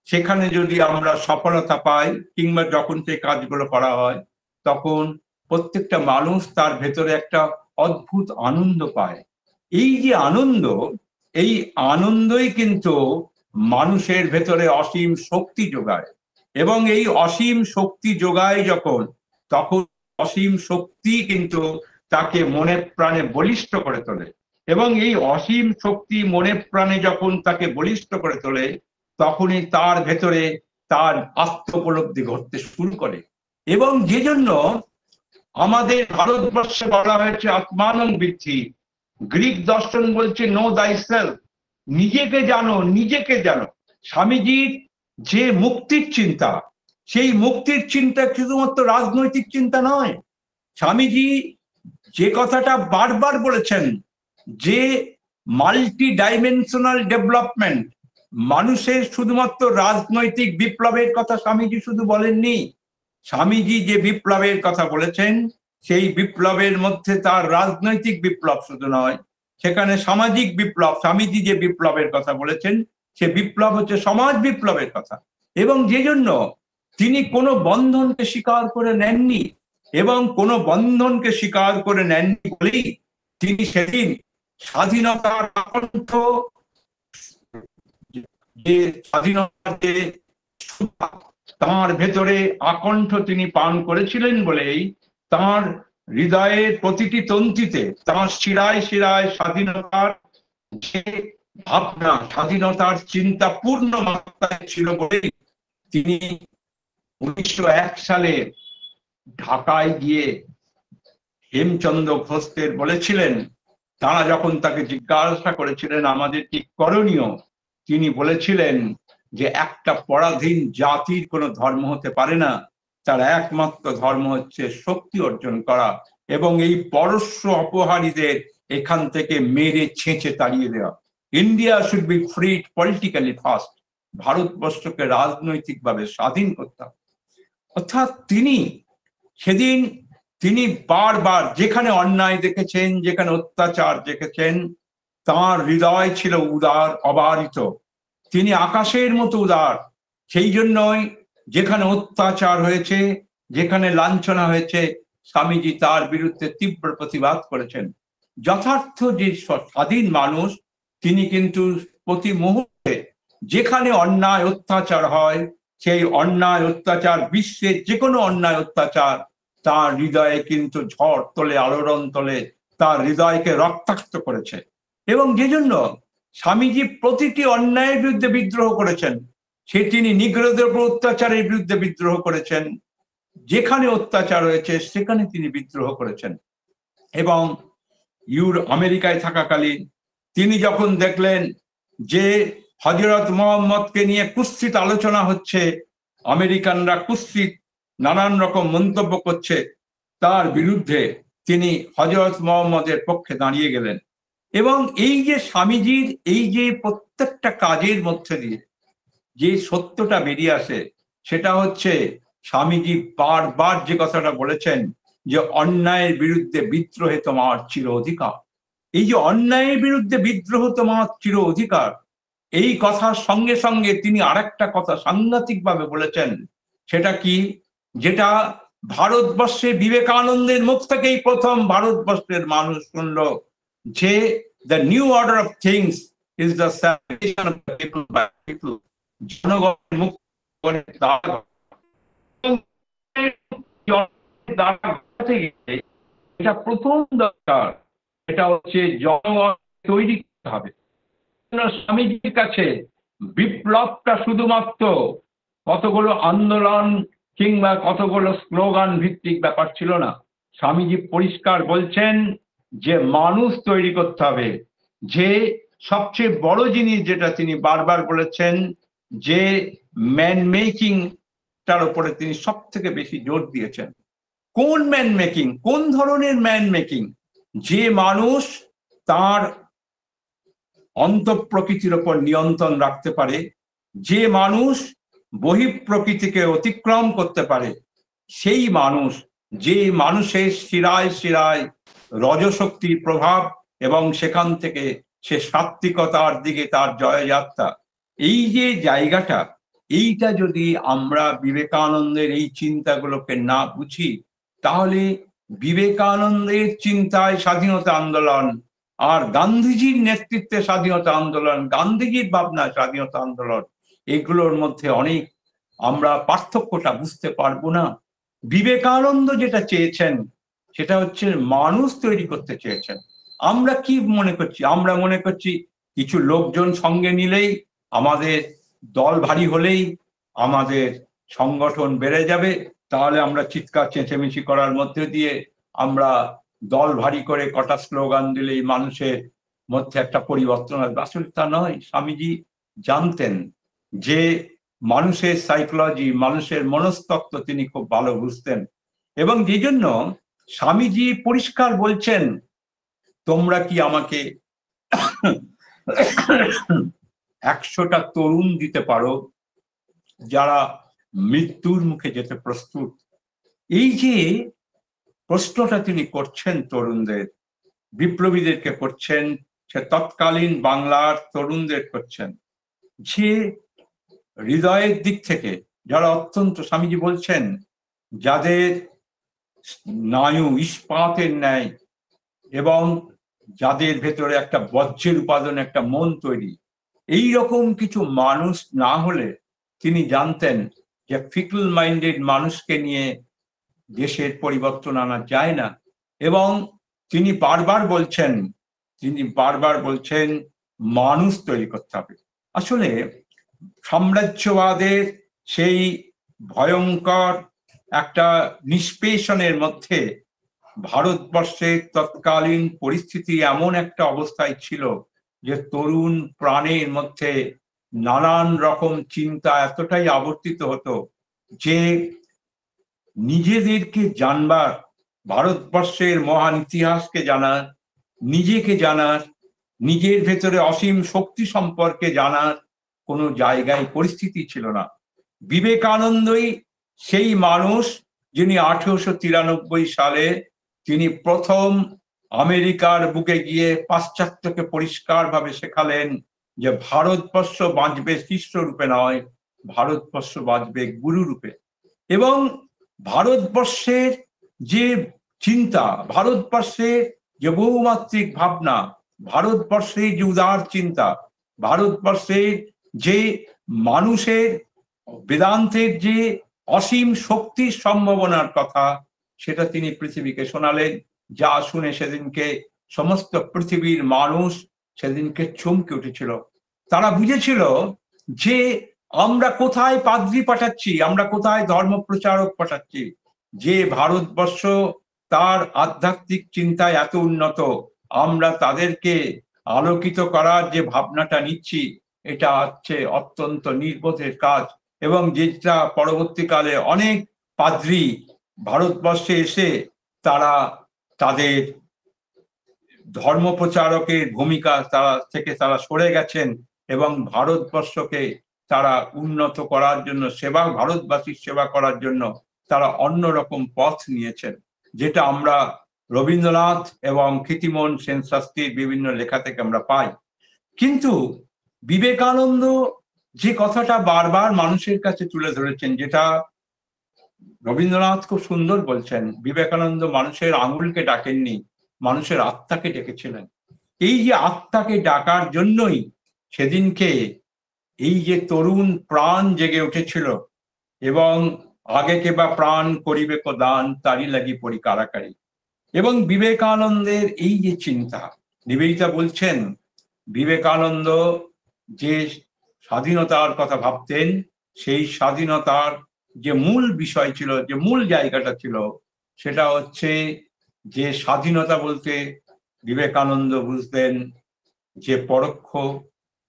সেখানে যদি আমরা সফলতা পাই, কিংবা যখন সেই কাজগুলো করা হয়, তখন প্রত্যেকটা মানুষ তার ভেতরে একটা অদ্ভুত আনন্দ পায়। এই যে আনন্দ, এই আনন্দই কিন্তু মানুষের ভেতরে অসীম শক্তি যোগায়। এবং এই অসীম শক্তি যোগায় যখন, তখন অসীম শক্তি কিন্তু তাকে মনে প্রাণে বলিষ্ঠ করে তোলে। এবং এই অসীম শক্তি মনে প্রাণে যখন তাকে বলিষ্ঠ করে তোলে, তখনই তার ভেতরে তার আত্মোপলব্ধি ঘটতে শুরু করে। এবং যে জন্য আমাদের ভারতবর্ষে বলা হয়েছে আত্মানং বৃদ্ধি। গ্রিক দর্শন বলছে নো দাই সেলফ, নিজেকে জানো, নিজেকে জানো। স্বামীজির যে মুক্তির চিন্তা, সেই মুক্তির চিন্তা শুধুমাত্র রাজনৈতিক চিন্তা নয়। স্বামীজি যে কথাটা বারবার বলেছেন যে মাল্টি ডাইমেনশনাল ডেভেলপমেন্ট, মানুষের শুধুমাত্র রাজনৈতিক বিপ্লবের কথা স্বামীজি শুধু বলেননি। স্বামীজি যে বিপ্লবের কথা বলেছেন, সেই বিপ্লবের মধ্যে তার রাজনৈতিক বিপ্লব শুধু নয়, সেখানে সামাজিক বিপ্লব। স্বামীজি যে বিপ্লবের কথা বলেছেন, সে বিপ্লব হচ্ছে সমাজ বিপ্লবের কথা। এবং যে জন্য তিনি কোনো বন্ধনকে স্বীকার করে নেননি, এবং কোনো বন্ধনকে স্বীকার করে নেননি বলেই তিনি সেদিন স্বাধীনতার আকণ্ঠ, যে স্বাধীনতার যে তাঁর ভেতরে আকণ্ঠ তিনি পান করেছিলেন বলেই তাঁর হৃদয়ের প্রতিটি তন্ত্রীতে, তাঁর শিরায় শিরায় স্বাধীনতার যে ভাবনা, স্বাধীনতার চিন্তা পূর্ণ মাত্রায় ছিল বলেই তিনি 1901 সালে ঢাকায় গিয়ে হেমচন্দ্র ঘোষদের বলেছিলেন, তারা যখন তাকে জিজ্ঞাসা করেছিলেন আমাদের কি করণীয়, তিনি বলেছিলেন যে একটা পরাধীন জাতির কোনো ধর্ম হতে পারে না, তার একমাত্র ধর্ম হচ্ছে শক্তি অর্জন করা এবং এই পরশ্ব অপহারীদের এখান থেকে মেরে ছেঁচে তাড়িয়ে দেওয়া। India should be ফ্রিড politically first, ভারতবর্ষকে রাজনৈতিকভাবে স্বাধীন করতে হবে। অর্থাৎ তিনি সেদিন তিনি বারবার যেখানে অন্যায় দেখেছেন, যেখানে অত্যাচার দেখেছেন, তাঁর হৃদয় ছিল উদার, অবারিত। তিনি আকাশের মতো উদার। সেই জন্যই যেখানে অত্যাচার হয়েছে, যেখানে লাঞ্ছনা হয়েছে, স্বামীজি তার বিরুদ্ধে তীব্র প্রতিবাদ করেছেন। যথার্থ যে স্বাধীন মানুষ, তিনি কিন্তু প্রতি মুহূর্তে যেখানে অন্যায় অত্যাচার হয়, সেই অন্যায় অত্যাচার, বিশ্বের যে কোনো অন্যায় অত্যাচার তার হৃদয়ে কিন্তু ঝড় তোলে, আলোড়ন তোলে, তার হৃদয়কে রক্তাক্ত করেছে। এবং যে জন্য স্বামীজি প্রতিটি অন্যায়ের বিরুদ্ধে বিদ্রোহ করেছেন। সে তিনি নিগ্রহদের উপর অত্যাচারের বিরুদ্ধে বিদ্রোহ করেছেন, যেখানে অত্যাচার হয়েছে সেখানে তিনি বিদ্রোহ করেছেন। এবং আমেরিকায় থাকাকালীন তিনি যখন দেখলেন যে হযরত মুহাম্মদকে নিয়ে কুৎসিত আলোচনা হচ্ছে, আমেরিকানরা কুৎসিত নানান রকম মন্তব্য করছে তার বিরুদ্ধে, তিনি হযরত মুহাম্মদের পক্ষে দাঁড়িয়ে গেলেন। এবং এই যে স্বামীজির এই যে প্রত্যেকটা কাজের মধ্যে দিয়ে যে সত্যটা বেরিয়ে আসে, সেটা হচ্ছে স্বামীজি বারবার যে কথাটা বলেছেন যে অন্যায়ের বিরুদ্ধে বিদ্রোহে তোমার চির অধিকার। এই যে অন্যায়ের বিরুদ্ধে বিদ্রোহ তোমার চির অধিকার, এই কথার সঙ্গে সঙ্গে তিনি আরেকটা কথা সাংঘাতিকভাবে বলেছেন। সেটা কি? যেটা ভারতবর্ষে বিবেকানন্দের মুখ থেকেই প্রথম ভারতবর্ষের মানুষ শুনল, যে the new order of things is the salvation of the people by people. জনগণের মুক্তি এটা প্রথম দরকার, এটা হচ্ছে জনগণ তৈরি করতে হবে। স্বামীজির কাছে বিপ্লবটা শুধুমাত্র কতগুলো আন্দোলন কিংবা কতগুলো স্লোগান ভিত্তিক ব্যাপার ছিল না। স্বামীজি পরিষ্কার বলছেন যে মানুষ তৈরি করতে হবে। যে সবচেয়ে বড় জিনিস যেটা তিনি বারবার বলেছেন, যে ম্যান মেকিং তার উপরে তিনি সব থেকে বেশি জোর দিয়েছেন। কোন ম্যান মেকিং? কোন ধরনের ম্যান মেকিং? যে মানুষ তার অন্তঃপ্রকৃতির ওপর নিয়ন্ত্রণ রাখতে পারে, যে মানুষ বহিঃপ্রকৃতিকে অতিক্রম করতে পারে, সেই মানুষ, যে মানুষের শিরায় শিরায় রজশক্তির প্রভাব এবং সেখান থেকে সে সাত্ত্বিকতার দিকে তার জয়যাত্রা, এই যে জায়গাটা, এইটা যদি আমরা বিবেকানন্দের এই চিন্তাগুলোকে না বুঝি, তাহলে বিবেকানন্দের চিন্তায় স্বাধীনতা আন্দোলন আর গান্ধীজির নেতৃত্বে স্বাধীনতা আন্দোলন, গান্ধীজির ভাবনা স্বাধীনতা আন্দোলন, এগুলোর মধ্যে অনেক আমরা পার্থক্যটা বুঝতে পারবো না। বিবেকানন্দ যেটা চেয়েছেন সেটা হচ্ছে মানুষ তৈরি করতে চেয়েছেন। আমরা কি মনে করছি? আমরা মনে করছি কিছু লোকজন সঙ্গে নিলেই, আমাদের দল ভারী হলেই আমাদের সংগঠন বেড়ে যাবে, তাহলে আমরা চিৎকার চেঁচামেচি করার মধ্যে দিয়ে আমরা দল ভারী করে কটা স্লোগান দিলেই মানুষের মধ্যে একটা পরিবর্তন আসবে। আসলে তা নয়। স্বামীজি জানতেন যে মানুষের সাইকোলজি, মানুষের মনস্তত্ত্ব তিনি খুব ভালো বুঝতেন, এবং যে জন্য স্বামীজি পরিষ্কার বলছেন, তোমরা কি আমাকে 100টা তরুণ দিতে পারো যারা মৃত্যুর মুখে যেতে প্রস্তুত? এই যে প্রশ্নটা তিনি করছেন তরুণদের, বিপ্লবীদেরকে করছেন, সে তৎকালীন বাংলার তরুণদের করছেন, যে হৃদয়ের দিক থেকে যারা অত্যন্ত, স্বামীজি বলছেন, যাদের স্নায়ু ইস্পাতের ন্যায় এবং যাদের ভেতরে একটা বজ্রের উপাদান, একটা মন তৈরি, এই রকম কিছু মানুষ না হলে তিনি জানতেন যে ফিকল মাইন্ডেড মানুষকে নিয়ে দেশের পরিবর্তন আনা যায় না। এবং তিনি বারবার বলছেন মানুষ তৈরি করতে হবে। আসলে সাম্রাজ্যবাদের সেই ভয়ঙ্কর একটা নিষ্পেষণের মধ্যে ভারতবর্ষের তৎকালীন পরিস্থিতি এমন একটা অবস্থায় ছিল যে তরুণ প্রাণের মধ্যে নানান রকম চিন্তা এতটাই আবর্তিত হতো যে নিজেদেরকে জানবার, ভারতবর্ষের মহান ইতিহাসকে জানার, নিজেকে জানার, নিজের ভেতরে অসীম শক্তি সম্পর্কে জানার কোনো জায়গায় পরিস্থিতি ছিল না। বিবেকানন্দই সেই মানুষ যিনি 1893 সালে তিনি প্রথম আমেরিকার বুকে গিয়ে পাশ্চাত্যকে পরিষ্কারভাবে শেখালেন যে ভারতবর্ষ বাঁচবে শিষ্যরূপে নয়, ভারতবর্ষ বাঁচবে গুরুরূপে। এবং ভারতবর্ষের যে চিন্তা, ভারতবর্ষের যে বহুমাত্রিক ভাবনা, ভারতবর্ষের যে উদার চিন্তা, ভারতবর্ষের যে মানুষের বেদান্তের যে অসীম শক্তির সম্ভাবনার কথা, সেটা তিনি পৃথিবীকে শোনালেন। যা শুনে সেদিনকে সমস্ত পৃথিবীর মানুষ সেদিনকে চমকে উঠেছিল। তারা বুঝেছিল যে আমরা কোথায় পাদ্রী পাঠাচ্ছি, আমরা কোথায় ধর্ম প্রচারক পাঠাচ্ছি। যে ভারতবর্ষ তার আধ্যাত্মিক চিন্তায় এত উন্নত, আমরা তাদেরকে আলোকিত করার যে ভাবনাটা নিচ্ছি, এটা হচ্ছে অত্যন্ত নির্বোধের কাজ। এবং যেটা পরবর্তীকালে অনেক পাদ্রী ভারতবর্ষে এসে তারা তাদের ধর্ম প্রচারকের ভূমিকা থেকে তারা সরে গেছেন এবং ভারতবর্ষকে তারা উন্নত করার জন্য ভারতবাসীর সেবা করার জন্য তারা অন্যরকম পথ নিয়েছেন, যেটা আমরা রবীন্দ্রনাথ এবং ক্ষিতিমোহন সেন শাস্ত্রীর বিভিন্ন লেখা থেকে আমরা পাই। কিন্তু বিবেকানন্দ যে কথাটা বারবার মানুষের কাছে তুলে ধরেছেন, যেটা রবীন্দ্রনাথ খুব সুন্দর বলছেন, বিবেকানন্দ মানুষের আঙুলকে ডাকেননি, মানুষের আত্মাকে ডেকেছিলেন। এই যে আত্মাকে ডাকার জন্যই সেদিনকে এই যে তরুণ প্রাণ জেগে উঠেছিল এবং আগে কেবা প্রাণ করিবে কো দান তারি লাগি পড়ি কারাকারি। এবং বিবেকানন্দের এই যে চিন্তা, নিবেদিতা বলছেন বিবেকানন্দ যে স্বাধীনতার কথা ভাবতেন, সেই স্বাধীনতার যে মূল বিষয় ছিল, যে মূল জায়গাটা ছিল, সেটা হচ্ছে যে স্বাধীনতা বলতে বিবেকানন্দ বুঝতেন যে পরোক্ষ,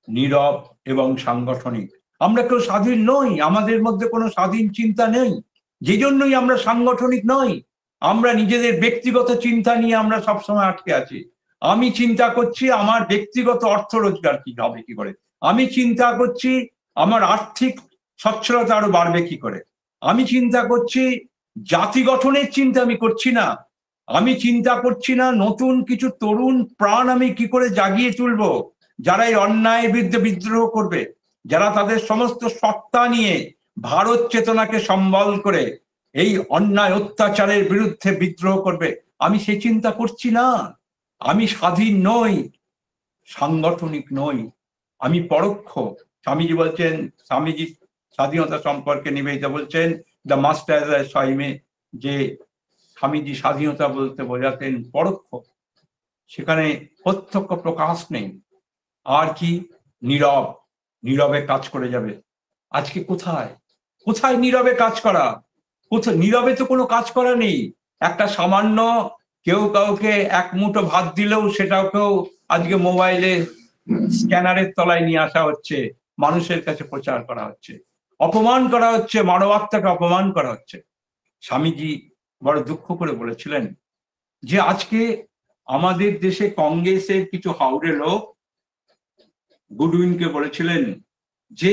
নীরব এবং সাংগঠনিক। আমরা কেউ স্বাধীন নই, আমাদের মধ্যে কোনো স্বাধীন চিন্তা নেই, যে জন্যই আমরা সাংগঠনিক নই। আমরা নিজেদের ব্যক্তিগত চিন্তা নিয়ে আমরা সবসময় আটকে আছি। আমি চিন্তা করছি আমার ব্যক্তিগত অর্থ রোজগার কি হবে কি করে, আমি চিন্তা করছি আমার আর্থিক সচ্ছলতা আরো বাড়বে কি করে, আমি চিন্তা করছি জাতি গঠনের চিন্তা আমি করছি না, আমি চিন্তা করছি না নতুন কিছু তরুণ প্রাণ আমি কি করে জাগিয়ে তুলবো, যারা এই অন্যায়ের বিরুদ্ধে বিদ্রোহ করবে, যারা তাদের সমস্ত সত্তা নিয়ে ভারত চেতনাকে সম্বল করে এই অন্যায় অত্যাচারের বিরুদ্ধে বিদ্রোহ করবে। আমি সে চিন্তা করছি না। আমি স্বাধীন নই, সাংগঠনিক নই, আমি পরোক্ষ। স্বামীজি বলছেন, স্বামীজি স্বাধীনতা সম্পর্কে নিবেদিতা বলছেন দ্য মাস্টার সাইমে, যে স্বামীজি স্বাধীনতা বলতে বোঝাতেন পরোক্ষ, সেখানে প্রত্যক্ষ প্রকাশ নেই। আর কি? নীরব, নীরবে কাজ করে যাবে। আজকে কোথায় কোথায় নীরবে কাজ করা? কোথায় নীরবে তো কোনো কাজ করা নেই। একটা সামান্য কেউ কাউকে এক মুঠো ভাত দিলেও সেটাকেও আজকে মোবাইলে স্ক্যানারের তলায় নিয়ে আসা হচ্ছে, মানুষের কাছে প্রচার করা হচ্ছে, অপমান করা হচ্ছে, মানবাত্মাকে অপমান করা হচ্ছে। স্বামীজি বড় দুঃখ করে বলেছিলেন যে আজকে আমাদের দেশে কংগ্রেসের কিছু হাওড়ে লোক গুডউইনকে বলেছিলেন যে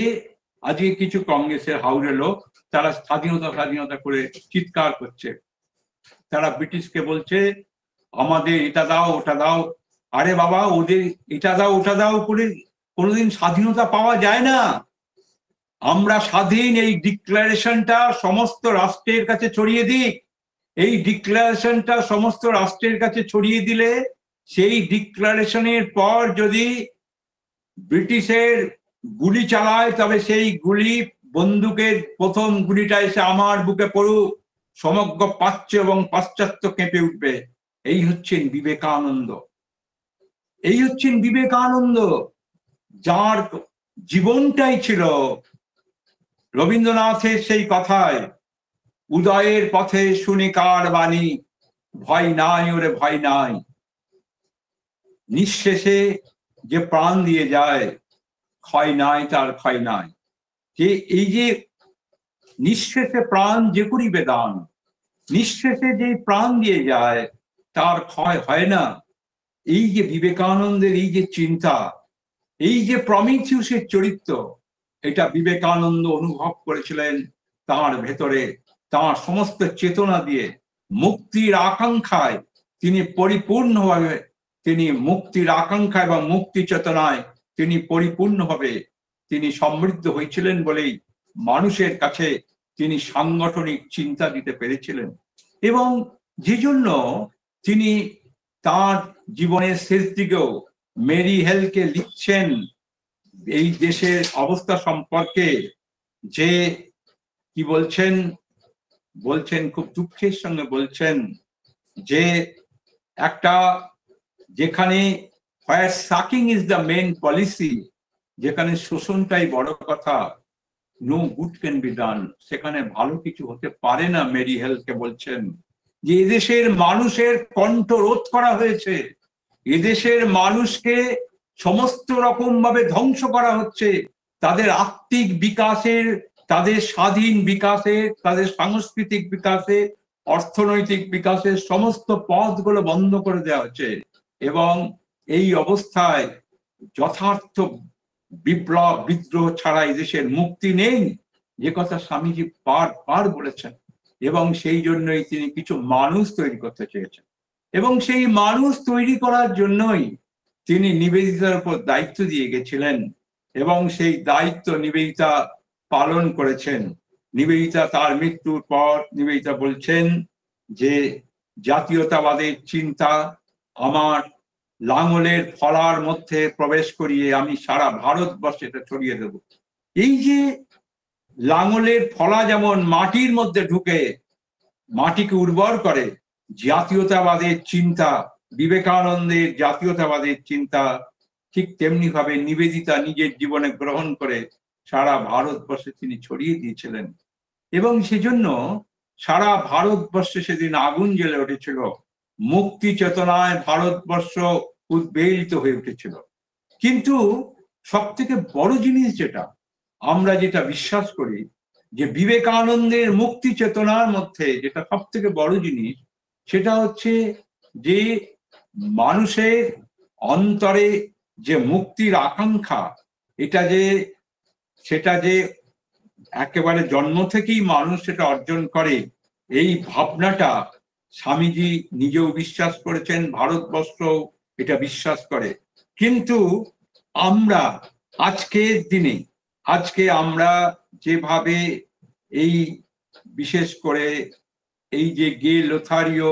আজকে কিছু কংগ্রেসের হাওড়ে লোক তারা স্বাধীনতা স্বাধীনতা করে চিৎকার করছে, তারা ব্রিটিশকে বলছে আমাদের এটা দাও ওটা দাও। আরে বাবা, ওদের এটা দাও ওটা দাও করে কোনোদিন স্বাধীনতা পাওয়া যায় না। আমরা স্বাধীন, এই ডিক্লারেশনটা সমস্ত রাষ্ট্রের কাছে ছড়িয়ে দিক। এই ডিক্লারেশনটা সমস্ত রাষ্ট্রের কাছে ছড়িয়ে দিলে সেই ডিক্লারেশনের পর যদি ব্রিটিশের গুলি চালায়, তবে সেই গুলি বন্দুকের প্রথম গুলিটা এসে আমার বুকে পড়ুক, সমগ্র প্রাচ্য এবং পাশ্চাত্য কেঁপে উঠবে। এই হচ্ছেন বিবেকানন্দ, এই হচ্ছেন বিবেকানন্দ, যার জীবনটাই ছিল রবীন্দ্রনাথের সেই কথায়, উদয়ের পথে শুনি কার বাণী, ভয় নাই ওরে ভয় নাই। নিঃশেষে যে প্রাণ দিয়ে যায়, ক্ষয় নাই তার ক্ষয় নাই। যে এই যে নিঃশেষে প্রাণ যে করিবে দান, নিঃশেষে যে প্রাণ দিয়ে যায় তার ক্ষয় হয় না। এই যে বিবেকানন্দের এই যে চিন্তা, এই যে প্রমিথিউসের চরিত্র, এটা বিবেকানন্দ অনুভব করেছিলেন তার ভেতরে, তার সমস্ত চেতনা দিয়ে। মুক্তির আকাঙ্ক্ষায় তিনি পরিপূর্ণভাবে, তিনি মুক্তির আকাঙ্ক্ষা এবং মুক্তি চেতনায় তিনি পরিপূর্ণভাবে তিনি সমৃদ্ধ হয়েছিলেন বলেই মানুষের কাছে তিনি সাংগঠনিক চিন্তা দিতে পেরেছিলেন। এবং যে জন্য তিনি তার জীবনের শেষ দিকেও মেরি হেলকে লিখছেন এই দেশের অবস্থা সম্পর্কে, যে কি বলছেন, বলছেন খুব দুঃখের সঙ্গে বলছেন যে একটা যেখানে where sucking is the main policy, যেখানে শোষণটাই বড় কথা, no good can be done, সেখানে ভালো কিছু হতে পারে না। মেরি হেলকে বলছেন যে এদেশের মানুষের কণ্ঠ রোধ করা হয়েছে, এদেশের মানুষকে সমস্ত রকম ভাবে ধ্বংস করা হচ্ছে, তাদের আত্মিক বিকাশের, তাদের স্বাধীন বিকাশে, তাদের সাংস্কৃতিক বিকাশে অর্থনৈতিক বিকাশের সমস্ত পথগুলো বন্ধ করে দেওয়া হচ্ছে, এবং এই অবস্থায় যথার্থ বিপ্লব বিদ্রোহ ছাড়া এই দেশের মুক্তি নেই, যে কথা স্বামীজি বারবার বলেছেন। এবং সেই জন্যই তিনি কিছু মানুষ তৈরি করতে চেয়েছেন, এবং সেই মানুষ তৈরি করার জন্যই তিনি নিবেদিতার উপর দায়িত্ব দিয়ে গেছিলেন, এবং সেই দায়িত্ব নিবেদিতা পালন করেছেন। নিবেদিতা তার মৃত্যুর পর নিবেদিতা বলছেন যে জাতীয়তাবাদের চিন্তা আমার লাঙলের ফলার মধ্যে প্রবেশ করিয়ে আমি সারা ভারতবর্ষে এটা ছড়িয়ে দেব। এই যে লাঙলের ফলা যেমন মাটির মধ্যে ঢুকে মাটিকে উর্বর করে, জাতীয়তাবাদের চিন্তা, বিবেকানন্দের জাতীয়তাবাদের চিন্তা ঠিক তেমনি ভাবে নিবেদিতা নিজের জীবনে গ্রহণ করে সারা ভারতবর্ষে তিনি ছড়িয়ে দিয়েছিলেন। এবং সেজন্য সারা ভারতবর্ষে সেদিন আগুন জ্বলে উঠেছিল, মুক্তি চেতনায় ভারতবর্ষ উদ্বেলিত হয়ে উঠেছিল। কিন্তু সব থেকে বড় জিনিস যেটা আমরা যেটা বিশ্বাস করি, যে বিবেকানন্দের মুক্তি চেতনার মধ্যে যেটা সব থেকে বড় জিনিস, সেটা হচ্ছে যে মানুষের অন্তরে যে মুক্তির আকাঙ্ক্ষা, সেটা যে একেবারে জন্ম থেকেই মানুষ সেটা অর্জন করে, এই ভাবনাটা স্বামীজি নিজেও বিশ্বাস করেছেন, ভারতবর্ষ এটা বিশ্বাস করে। কিন্তু আমরা আজকের দিনে আমরা যেভাবে এই বিশেষ করে এই যে গে লোথারিও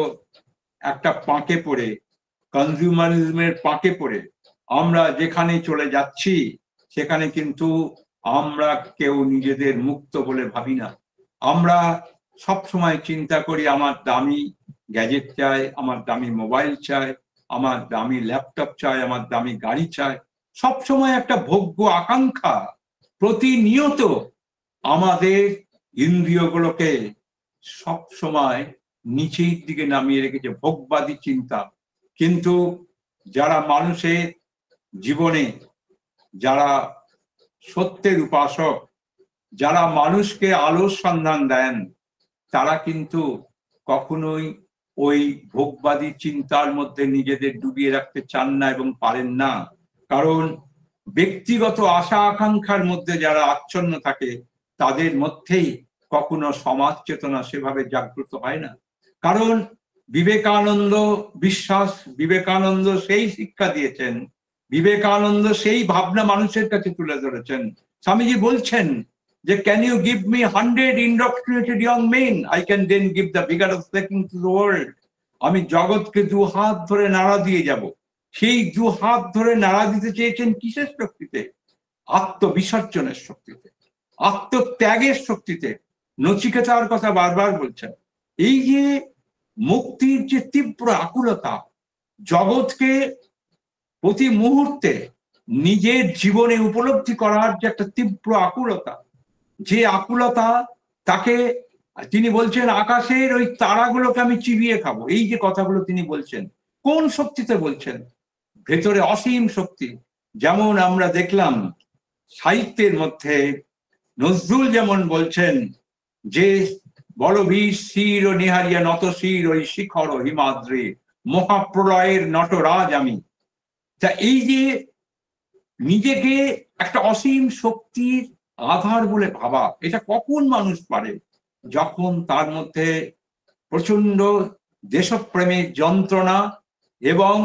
একটা পাঁকে পড়ে, কনজিউমারিজমের পাঁকে পড়ে আমরা যেখানে চলে যাচ্ছি, সেখানে কিন্তু আমরা কেউ নিজেদের মুক্ত বলে ভাবি না। আমরা সব সময় চিন্তা করি আমার দামি গ্যাজেট চাই, আমার দামি মোবাইল চাই, আমার দামি ল্যাপটপ চাই, আমার দামি গাড়ি চাই। সব সময় একটা ভোগ্য আকাঙ্ক্ষা প্রতিনিয়ত আমাদের ইন্দ্রিয়গুলোকে সব সময় নিচের দিকে নামিয়ে রেখেছে, ভোগবাদী চিন্তা। কিন্তু যারা মানুষের জীবনে, যারা সত্যের উপাসক, যারা মানুষকে আলোর সন্ধান দেন, তারা কিন্তু কখনোই ওই ভোগবাদী চিন্তার মধ্যে নিজেদের ডুবিয়ে রাখতে চান না এবং পারেন না। কারণ ব্যক্তিগত আশা আকাঙ্ক্ষার মধ্যে যারা আচ্ছন্ন থাকে, তাদের মধ্যেই কখনো সমাজ চেতনা সেভাবে জাগ্রত হয় না। কারণ বিবেকানন্দ সেই শিক্ষা দিয়েছেন, বিবেকানন্দ সেই ভাবনা মানুষের কাছে তুলে ধরেছেন। স্বামীজি বলছেন যে, can you give me 100 indoctrinated young men, I can then give the vigorous blessing to the world. আমি জগৎকে দু হাত ধরে নাড়া দিয়ে যাব। সেই দু হাত ধরে নাড়া দিতে চেয়েছেন কিসের শক্তিতে? আত্মবিসর্জনের শক্তিতে, আত্মত্যাগের শক্তিতে। নচিকেতার কথা বারবার বলছেন। এই যে মুক্তির যে তীব্র আকুলতা, জগৎকে প্রতি মুহূর্তে নিজের জীবনে উপলব্ধি করার যে একটা তীব্র আকুলতা, যে আকুলতা তাকে তিনি বলছেন আকাশের ওই তারাগুলোকে আমি চিবিয়ে খাবো। এই যে কথাগুলো তিনি বলছেন, কোন শক্তিতে বলছেন? ভেতরে অসীম শক্তি। যেমন আমরা দেখলাম সাহিত্যের মধ্যে নজরুল যেমন বলছেন যে, বড় বীর শির ও নিহারিয়া নত শির ওই শিখর হিমাদ্রি, মহাপ্রলয়ের নটরাজ আমি। তা এই যে নিজেকে একটা অসীম শক্তির আধার বলে ভাবা, এটা কখন মানুষ পারে? যখন তার মধ্যে প্রচন্ড দেশপ্রেমের যন্ত্রণা এবং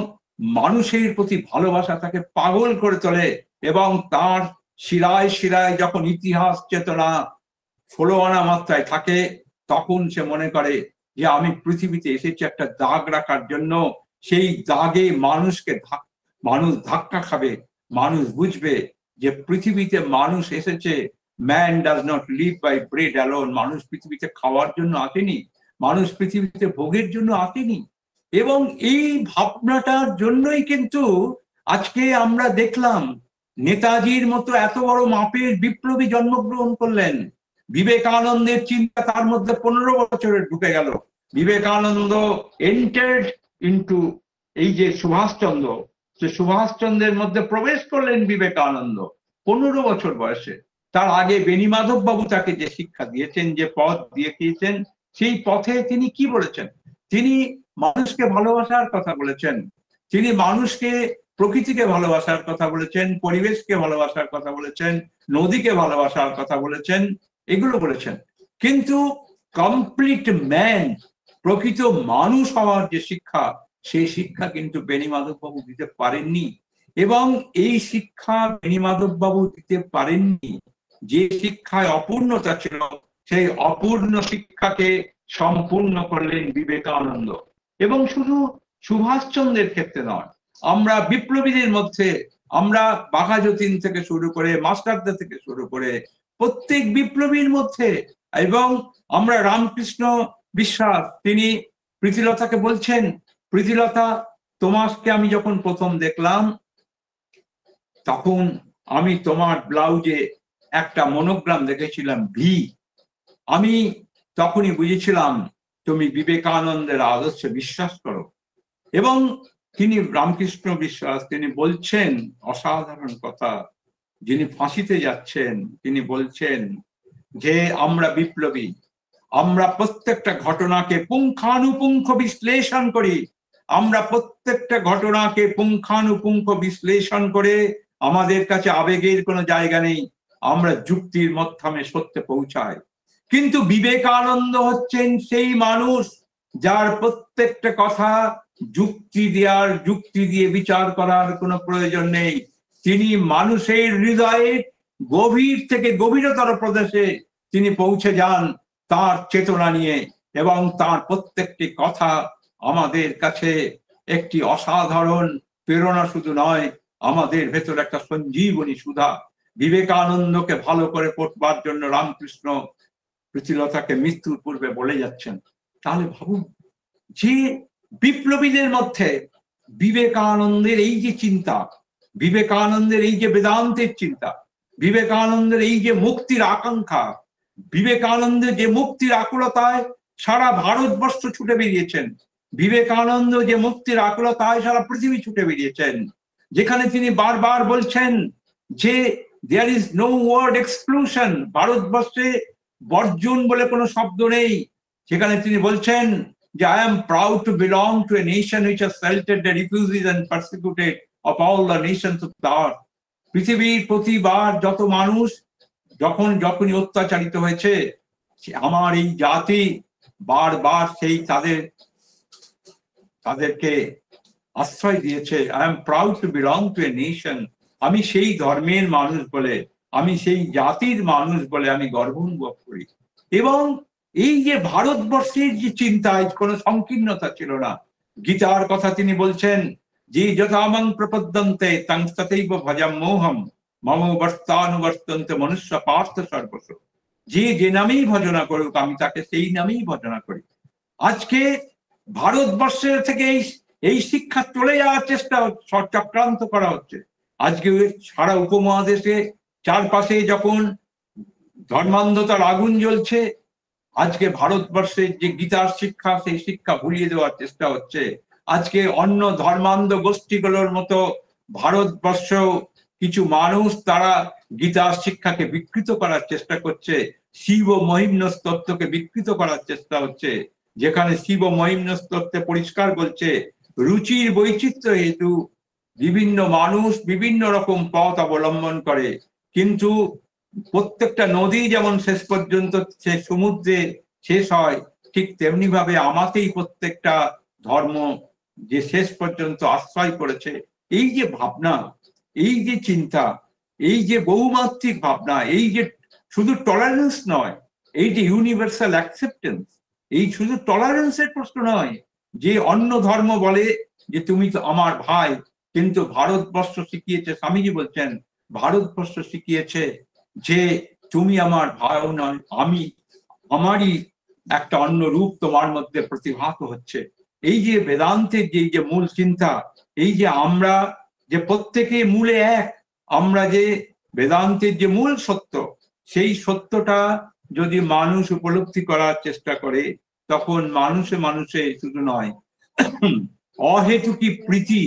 মানুষের প্রতি ভালোবাসা তাকে পাগল করে তোলে, এবং তার শিরায় শিরায় যখন ইতিহাস চেতনা 16 আনা মাত্রায় থাকে, তখন সে মনে করে যে আমি পৃথিবীতে এসেছি একটা দাগ রাখার জন্য। সেই দাগে মানুষ ধাক্কা খাবে, মানুষ বুঝবে যে পৃথিবীতে মানুষ এসেছে, man does not live by bread alone. মানুষ পৃথিবীতে খাওয়ার জন্য আসেনি, মানুষ পৃথিবীতে ভোগের জন্য আসেনি। এবং এই ভাবনাটার জন্যই কিন্তু আজকে আমরা দেখলাম নেতাজির মতো এত বড় মাপের বিপ্লবী জন্মগ্রহণ করলেন। বিবেকানন্দের চিন্তা তার মধ্যে 15 বছরে ঢুকে গেল। বিবেকানন্দ এন্টার্ড ইনটু এই যে সুভাষচন্দ্র, সে সুভাষচন্দ্রের মধ্যে প্রবেশ করলেন বিবেকানন্দ 15 বছর বয়সে। তার আগে বেণীমাধব বাবু তাকে যে শিক্ষা দিয়েছেন, যে পথ দিয়ে দিয়েছেন, সেই পথে তিনি কি বলেছেন? তিনি মানুষকে ভালোবাসার কথা বলেছেন, তিনি মানুষকে প্রকৃতিকে ভালোবাসার কথা বলেছেন, পরিবেশকে ভালোবাসার কথা বলেছেন, নদীকে ভালোবাসার কথা বলেছেন, এগুলো বলেছেন। কিন্তু কমপ্লিট ম্যান, প্রকৃত মানুষ হওয়ার যে শিক্ষা, সেই শিক্ষা কিন্তু বেণীমাধব বাবু দিতে পারেননি। এবং এই শিক্ষা বেণীমাধব বাবু দিতে পারেননি। যে শিক্ষায় অপূর্ণতা ছিল, সেই অপূর্ণ শিক্ষাকে সম্পূর্ণ করলেন বিবেকানন্দ। এবং শুধু সুভাষচন্দ্রের ক্ষেত্রে নয়, আমরা বিপ্লবীদের মধ্যে, আমরা বাঘা যতীন থেকে শুরু করে মাস্টারদা থেকে শুরু করে প্রত্যেক বিপ্লবীর মধ্যে, এবং আমরা রামকৃষ্ণ বিশ্বাস, তিনি প্রীতিলতাকে বলছেন, প্রীতিলতা, তোমাকে আমি যখন প্রথম দেখলাম তখন আমি তোমার ব্লাউজে একটা মনোগ্রাম দেখেছিলাম ভি, আমি তখনই বুঝেছিলাম তুমি বিবেকানন্দের আদর্শে বিশ্বাস করো। এবং তিনি রামকৃষ্ণ বিশ্বাস, তিনি বলছেন অসাধারণ কথা, যিনি ফাঁসিতে যাচ্ছেন তিনি বলছেন যে আমরা বিপ্লবী, আমরা প্রত্যেকটা ঘটনাকে পুঙ্খানুপুঙ্খ বিশ্লেষণ করি, আমরা প্রত্যেকটা ঘটনাকে পুঙ্খানুপুঙ্খ বিশ্লেষণ করে আমাদের কাছে আবেগের কোনো জায়গা নেই, আমরা যুক্তির মাধ্যমে সত্যে পৌঁছাই। কিন্তু বিবেকানন্দ হচ্ছেন সেই মানুষ যার প্রত্যেকটা কথা যুক্তি দিয়ে বিচার করার কোনো প্রয়োজন নেই। তিনি মানুষের হৃদয়ের গভীর থেকে গভীরতর প্রদেশে তিনি পৌঁছে যান তার চেতনা নিয়ে, এবং তার প্রত্যেকটি কথা আমাদের কাছে একটি অসাধারণ প্রেরণা শুধু নয়, আমাদের ভেতর একটা সঞ্জীবনী সুধা। বিবেকানন্দকে ভালো করে পড়বার জন্য রামকৃষ্ণ প্রীতিলতাকে মৃত্যুর পূর্বে বলে যাচ্ছেন। তাহলে ভাবুন যে বিপ্লবীদের মধ্যে বিবেকানন্দের এই যে চিন্তা, বিবেকানন্দের এই যে বেদান্তের চিন্তা, বিবেকানন্দের এই যে মুক্তির আকাঙ্ক্ষা, বিবেকানন্দের যে মুক্তির আকুলতায় সারা ভারতবর্ষ ছুটে বেরিয়েছেন, বিবেকানন্দ যে মুক্তির আকুলতায় সারা পৃথিবী ছুটে বেরিয়েছেন, যেখানে তিনি বারবার বলছেন যে there is no word exclusion, ভারতবর্ষে বর্জন বলে কোনো শব্দ নেই। সেখানে তিনি বলছেন যে I am proud to belong to a nation which has sheltered the refugees and persecuted of all the nations of the earth. পৃথিবীর প্রতিবার যত মানুষ যখনই অত্যাচারিত হয়েছে, আমার এই জাতি বারবার সেই তাদেরকে আশ্রয় দিয়েছে। I am proud to belong to a nation, আমি সেই ধর্মের মানুষ বলে, আমি সেই জাতির মানুষ বলে আমি গর্ব অনুভব করি। এবং এই যে ভারতবর্ষের যে চিন্তায় কোনো সংকীর্ণতা ছিল না, গীতার কথা তিনি বলছেন যে যথামং প্রপদ্যন্তে তং তথৈব ভজম মোহম মম বর্তানুবর্তন্তে মনুষ্য পার্থ সর্বস্ব, যে নামেই ভজনা করুক আমি তাকে সেই নামেই ভজনা করি। আজকে ভারতবর্ষের থেকে এই শিক্ষা চলে যাওয়ার চেষ্টা চক্রান্ত করা হচ্ছে। আজকে সারা উপমহাদেশে চারপাশে যখন ধর্মান্ধতার আগুন জ্বলছে, আজকে ভারতবর্ষের যে গীতার শিক্ষা, সেই শিক্ষা ভুলিয়ে দেওয়ার চেষ্টা হচ্ছে। আজকে অন্য ধর্মান্ধ গোষ্ঠীগুলোর মতো ভারতবর্ষ কিছু মানুষ তারা গীতার শিক্ষাকে বিকৃত করার চেষ্টা করছে, শিব মহিম্ন তত্ত্বকে বিকৃত করার চেষ্টা হচ্ছে, যেখানে শিব মহিম্ন তত্ত্বে পরিষ্কার বলছে রুচির বৈচিত্র্য হেতু বিভিন্ন মানুষ বিভিন্ন রকম পথ অবলম্বন করে, কিন্তু প্রত্যেকটা নদী যেমন শেষ পর্যন্ত সে সমুদ্রে শেষ হয়, ঠিক তেমনি ভাবে আমাতেই প্রত্যেকটা ধর্ম যে শেষ পর্যন্ত আশ্রয় করেছে। এই যে ভাবনা, এই যে চিন্তা, এই যে বহুমাত্রিক ভাবনা, এই যে শুধু টলারেন্স নয়, এই যে ইউনিভার্সাল অ্যাকসেপ্টেন্স, এই শুধু টলারেন্সের প্রশ্ন নয় যে অন্য ধর্ম বলে যে তুমি তো আমার ভাই, কিন্তু ভারতবর্ষ শিখিয়েছে, স্বামীজি বলছেন ভারতবর্ষ শিখিয়েছে যে তুমি আমার ভাইও নয়, আমারই একটা অন্য রূপ তোমার মধ্যে প্রতিভাত হচ্ছে। এই যে বেদান্তের যে মূল চিন্তা, এই যে আমরা যে প্রত্যেকে মূলে এক, আমরা যে বেদান্তের যে মূল সত্য, সেই সত্যটা যদি মানুষ উপলব্ধি করার চেষ্টা করে, তখন মানুষে শুধু নয়, অহেতুকী প্রীতি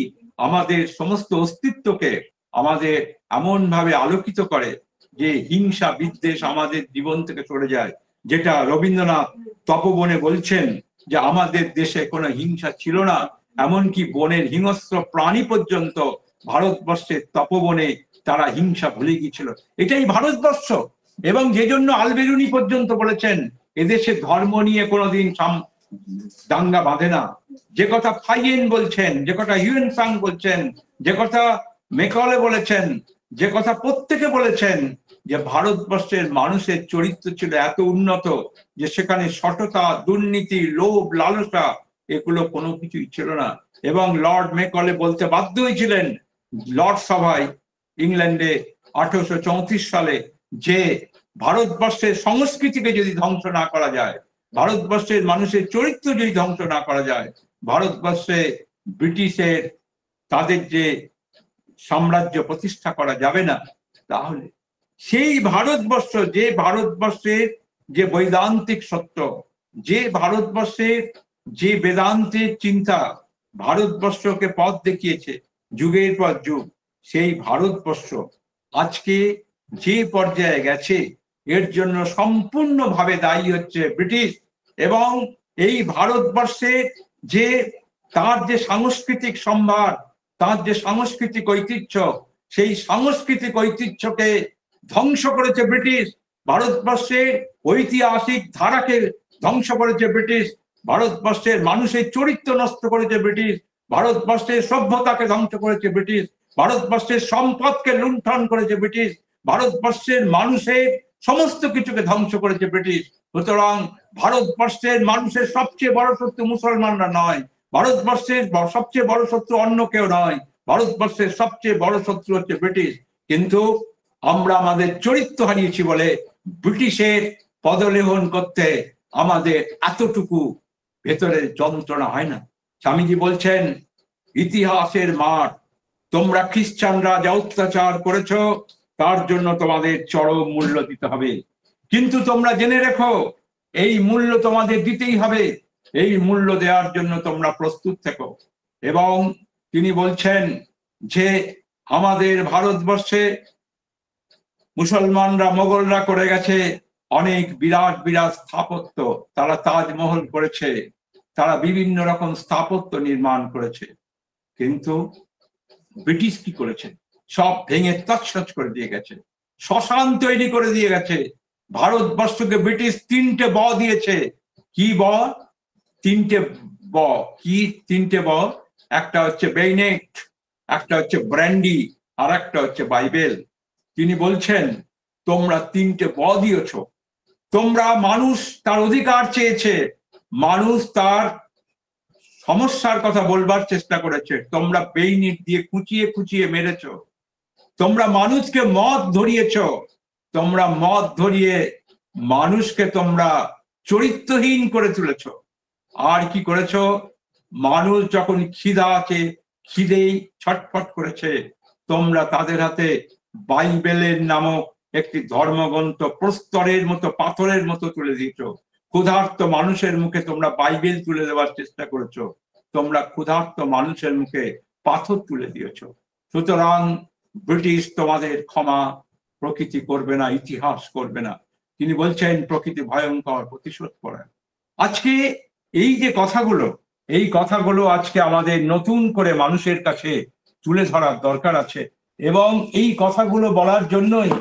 আমাদের সমস্ত অস্তিত্বকে আমাদের এমন ভাবে আলোকিত করে যে হিংসা বিদ্বেষ আমাদের জীবন থেকে সরে যায়। যেটা রবীন্দ্রনাথ তপবনে বলছেন যে আমাদের দেশে কোনো হিংসা ছিল না, এমনকি বনের হিংস্র প্রাণী পর্যন্ত ভারতবর্ষের তপবনে তারা হিংসা ভুলে গিয়েছিল। এটাই ভারতবর্ষ। এবং যে জন্য আলবেরুনি পর্যন্ত বলেছেন এদেশে ধর্ম নিয়ে কোনোদিন দাঙ্গা বাঁধে না। যে কথা ফাইয়েন বলছেন, যে কথা হিউয়েন সাং বলছেন, যে কথা মেকলে বলেছেন, যে কথা প্রত্যেকে বলেছেন, যে ভারতবর্ষের মানুষের চরিত্র ছিল এত উন্নত যে সেখানে সততা, দুর্নীতি, লোভ, লালসা এগুলো কোনো কিছুই ছিল না। এবং লর্ড মেকলে বলতে বাধ্য হয়েছিলেন লর্ড সভায় ইংল্যান্ডে 1834 সালে যে ভারতবর্ষের সংস্কৃতিকে যদি ধ্বংস না করা যায়, ভারতবর্ষের মানুষের চরিত্র যদি ধ্বংস না করা যায়, ভারতবর্ষে ব্রিটিশের তাদের যে সাম্রাজ্য প্রতিষ্ঠা করা যাবে না। তাহলে সেই ভারতবর্ষ, যে ভারতবর্ষের যে বৈদান্তিক সত্য, যে ভারতবর্ষের যে বেদান্তের চিন্তা ভারতবর্ষকে পথ দেখিয়েছে যুগের পর যুগ, সেই ভারতবর্ষ আজকে যে পর্যায়ে গেছে এর জন্য সম্পূর্ণভাবে দায়ী হচ্ছে ব্রিটিশ। এবং এই ভারতবর্ষের যে তার যে সাংস্কৃতিক সম্ভার, তার যে সাংস্কৃতিক ঐতিহ্য, সেই সাংস্কৃতিক ঐতিহ্যকে ধ্বংস করেছে ব্রিটিশ। ভারতবর্ষের ঐতিহাসিক ধারাকে ধ্বংস করেছে ব্রিটিশ। ভারতবর্ষের মানুষের চরিত্র নষ্ট করেছে ব্রিটিশ। ভারতবর্ষের সভ্যতাকে ধ্বংস করেছে ব্রিটিশ। ভারতবর্ষের সম্পদকে লুণ্ঠন করেছে ব্রিটিশ। ভারতবর্ষের মানুষের সমস্ত কিছুকে ধ্বংস করেছে ব্রিটিশ। সুতরাং ভারতবর্ষের মানুষের সবচেয়ে বড় শত্রু মুসলমানরা নয়, ভারতবর্ষের সবচেয়ে বড় শত্রু অন্য কেউ নয়, ভারতবর্ষের সবচেয়ে বড় শত্রু হচ্ছে ব্রিটিশ। কিন্তু আমরা আমাদের চরিত্র হারিয়েছি বলে ব্রিটিশের পদলেহন করতে আমাদের এতটুকু ভেতরে যন্ত্রণা হয় না। স্বামীজি বলছেন ইতিহাসের মাঠ, তোমরা খ্রিস্টানরা যা অত্যাচার করেছ তার জন্য তোমাদের চরম মূল্য দিতে হবে, কিন্তু তোমরা জেনে রেখো এই মূল্য তোমাদের দিতেই হবে, এই মূল্য দেওয়ার জন্য তোমরা প্রস্তুত থেকো। এবং তিনি বলছেন যে আমাদের ভারতবর্ষে মুসলমানরা, মোগলরা করে গেছে অনেক বিরাট বিরাট স্থাপত্য, তারা তাজমহল করেছে, তারা বিভিন্ন রকম স্থাপত্য নির্মাণ করেছে, কিন্তু ব্রিটিশ কি করেছে? সব ভেঙে তছনছ করে দিয়ে গেছে, শ্মশান তৈরি করে দিয়ে গেছে। ভারতবর্ষকে ব্রিটিশ 3টে ব দিয়েছে। কি ব? 3টে ব। কি 3টে ব? একটা হচ্ছে বেইনেট, একটা হচ্ছে ব্র্যান্ডি, আর একটা হচ্ছে বাইবেল। তিনি বলছেন তোমরা 3টে ব দিয়েছ। তোমরা, মানুষ তার অধিকার চেয়েছে, মানুষ তার সমস্যার কথা বলবার চেষ্টা করেছে, তোমরা বেইনেট দিয়ে কুচিয়ে কুচিয়ে মেরেছ। তোমরা মানুষকে মদ ধরিয়েছ, তোমরা মদ ধরিয়ে মানুষকে তোমরা চরিত্রহীন করে তুলেছ। আর কি করেছ? মানুষ যখন খিদা আছে, খিদেই ছটফট করেছে, তোমরা তাদের হাতে বাইবেলের নামক একটি ধর্মগ্রন্থ প্রস্তরের মতো, পাথরের মতো তুলে দিয়েছ। ক্ষুধার্ত মানুষের মুখে তোমরা বাইবেল তুলে দেওয়ার চেষ্টা করেছো, তোমরা ক্ষুধার্ত মানুষের মুখে পাথর তুলে দিয়েছ। সুতরাং ব্রিটিশ তোমাদের ক্ষমা প্রকৃতি করবে না, ইতিহাস করবে না। তিনি বলছেন প্রকৃতি ভয়ঙ্কর, প্রতিশোধ করে। আজকে এই যে কথাগুলো, এই কথাগুলো আজকে আমাদের নতুন করে মানুষের কাছে তুলে ধরার দরকার আছে। এবং এই কথাগুলো বলার জন্যই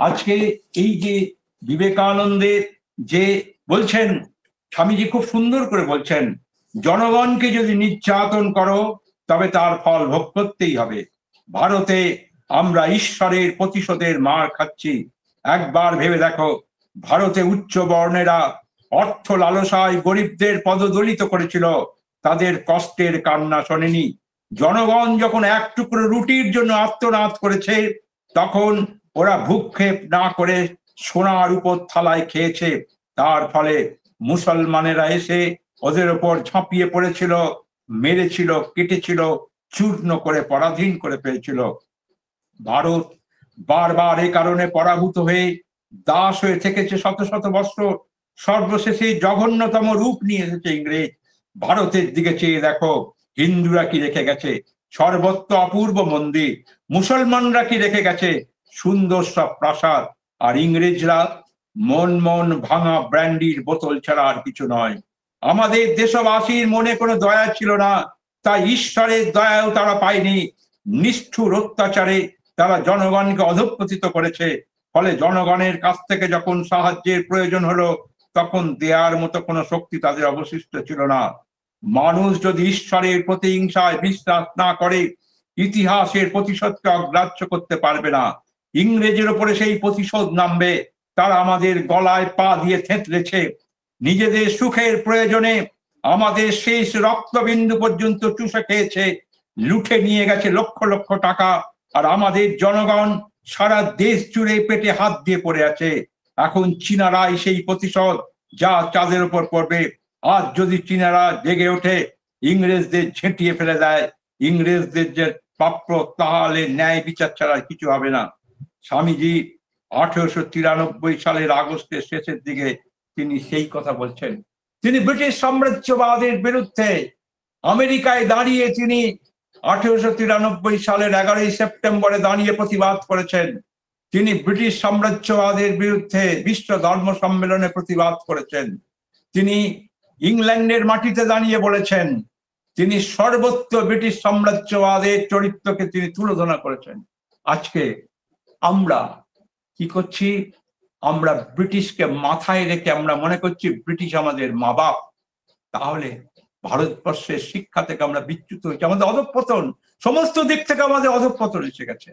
আজকে এই যে বিবেকানন্দের যে বলছেন, স্বামীজি খুব সুন্দর করে বলছেন, জনগণকে যদি নির্যাতন করো তবে তার ফল ভোগ করতেই হবে। ভারতে আমরা ঈশ্বরের প্রতিশোধের মার খাচ্ছি। একবার ভেবে দেখো, ভারতে উচ্চ বর্ণেরা অর্থ লালসায় গরিবদের পদদলিত করেছিল, তাদের কষ্টের কান্না শোনেনি। জনগণ যখন এক টুকরো রুটির জন্য আর্তনাদ করেছে, তখন ওরা ভূক্ষেপ না করে সোনার উপর থালায় খেয়েছে। তার ফলে মুসলমানেরা এসে ওদের ওপর ঝাঁপিয়ে পড়েছিল, মেরেছিল, কেটেছিল, চূর্ণ করে পরাধীন করে ফেলেছিল। ভারত বারবার এই কারণে পরাভূত হয়ে দাস হয়ে থেকেছে শত শত বছর। সর্বশেষে জঘন্যতম রূপ নিয়ে এসেছে ইংরেজ। ভারতের দিকে চেয়ে দেখো, হিন্দুরা কি রেখে গেছে? সর্বত্র অপূর্ব মন্দির। মুসলমানরা কি রেখে গেছে? সুন্দর সব প্রাসাদ। আর ইংরেজরা মন মন ভাঙা ব্র্যান্ডির বোতল ছাড়া আর কিছু নয়। আমাদের দেশবাসীর মনে কোনো দয়া ছিল না, তাই ঈশ্বরের দয়াও তারা পায়নি। নিষ্ঠুর অত্যাচারে তারা জনগণকে অধঃপতিত করেছে। ফলে জনগণের কাছ থেকে যখন সাহায্যের প্রয়োজন হলো, তখন দেয়ার মতো কোনো শক্তি তাদের অবশিষ্ট ছিল না। মানুষ যদি ঈশ্বরের প্রতিহিংসায় বিশ্বাস না করে, ইতিহাসের প্রতিশোধকে অগ্রাহ্য করতে পারবে না। ইংরেজের উপরে সেই প্রতিশোধ নামবে। তারা আমাদের গলায় পা দিয়ে থেঁতলেছে, নিজেদের সুখের প্রয়োজনে আমাদের শেষ রক্তবিন্দু পর্যন্ত চুষে খেয়েছে, লুটে নিয়ে গেছে লক্ষ লক্ষ টাকা। আর আমাদের জনগণ সারা দেশ জুড়ে পেটে হাত দিয়ে পড়ে আছে। এখন চীনারাই সেই প্রতিশোধ যা চাঁদের উপর পড়বে। আজ যদি চীনারা জেগে ওঠে, ইংরেজদের ঝেঁটিয়ে ফেলে দেয়, ইংরেজদের যে প্রাপ্য, তাহলে ন্যায় বিচার ছাড়া কিছু হবে না। স্বামীজি 1893 সালের আগস্টের শেষের দিকে তিনি সেই কথা বলছেন। তিনি ব্রিটিশ সাম্রাজ্যবাদের বিরুদ্ধে আমেরিকায় দাঁড়িয়ে তিনি 1893 সালের 11ই সেপ্টেম্বরে দাঁড়িয়ে প্রতিবাদ করেছেন। তিনি ব্রিটিশ সাম্রাজ্যবাদের বিরুদ্ধে বিশ্ব ধর্ম সম্মেলনে প্রতিবাদ করেছেন। তিনি ইংল্যান্ডের মাটিতে দাঁড়িয়ে বলেছেন, তিনি সর্বত্র ব্রিটিশ সাম্রাজ্যবাদের চরিত্রকে তিনি তুলোধনা করেছেন। আজকে আমরা কি করছি? আমরা ব্রিটিশকে মাথায় রেখে আমরা মনে করছি ব্রিটিশ আমাদের মা বাপ। তাহলে ভারতবর্ষের শিক্ষা থেকে আমরা বিচ্যুত হয়েছি, আমাদের অধঃপতন, সমস্ত দিক থেকে আমাদের অধঃপতন এসে গেছে।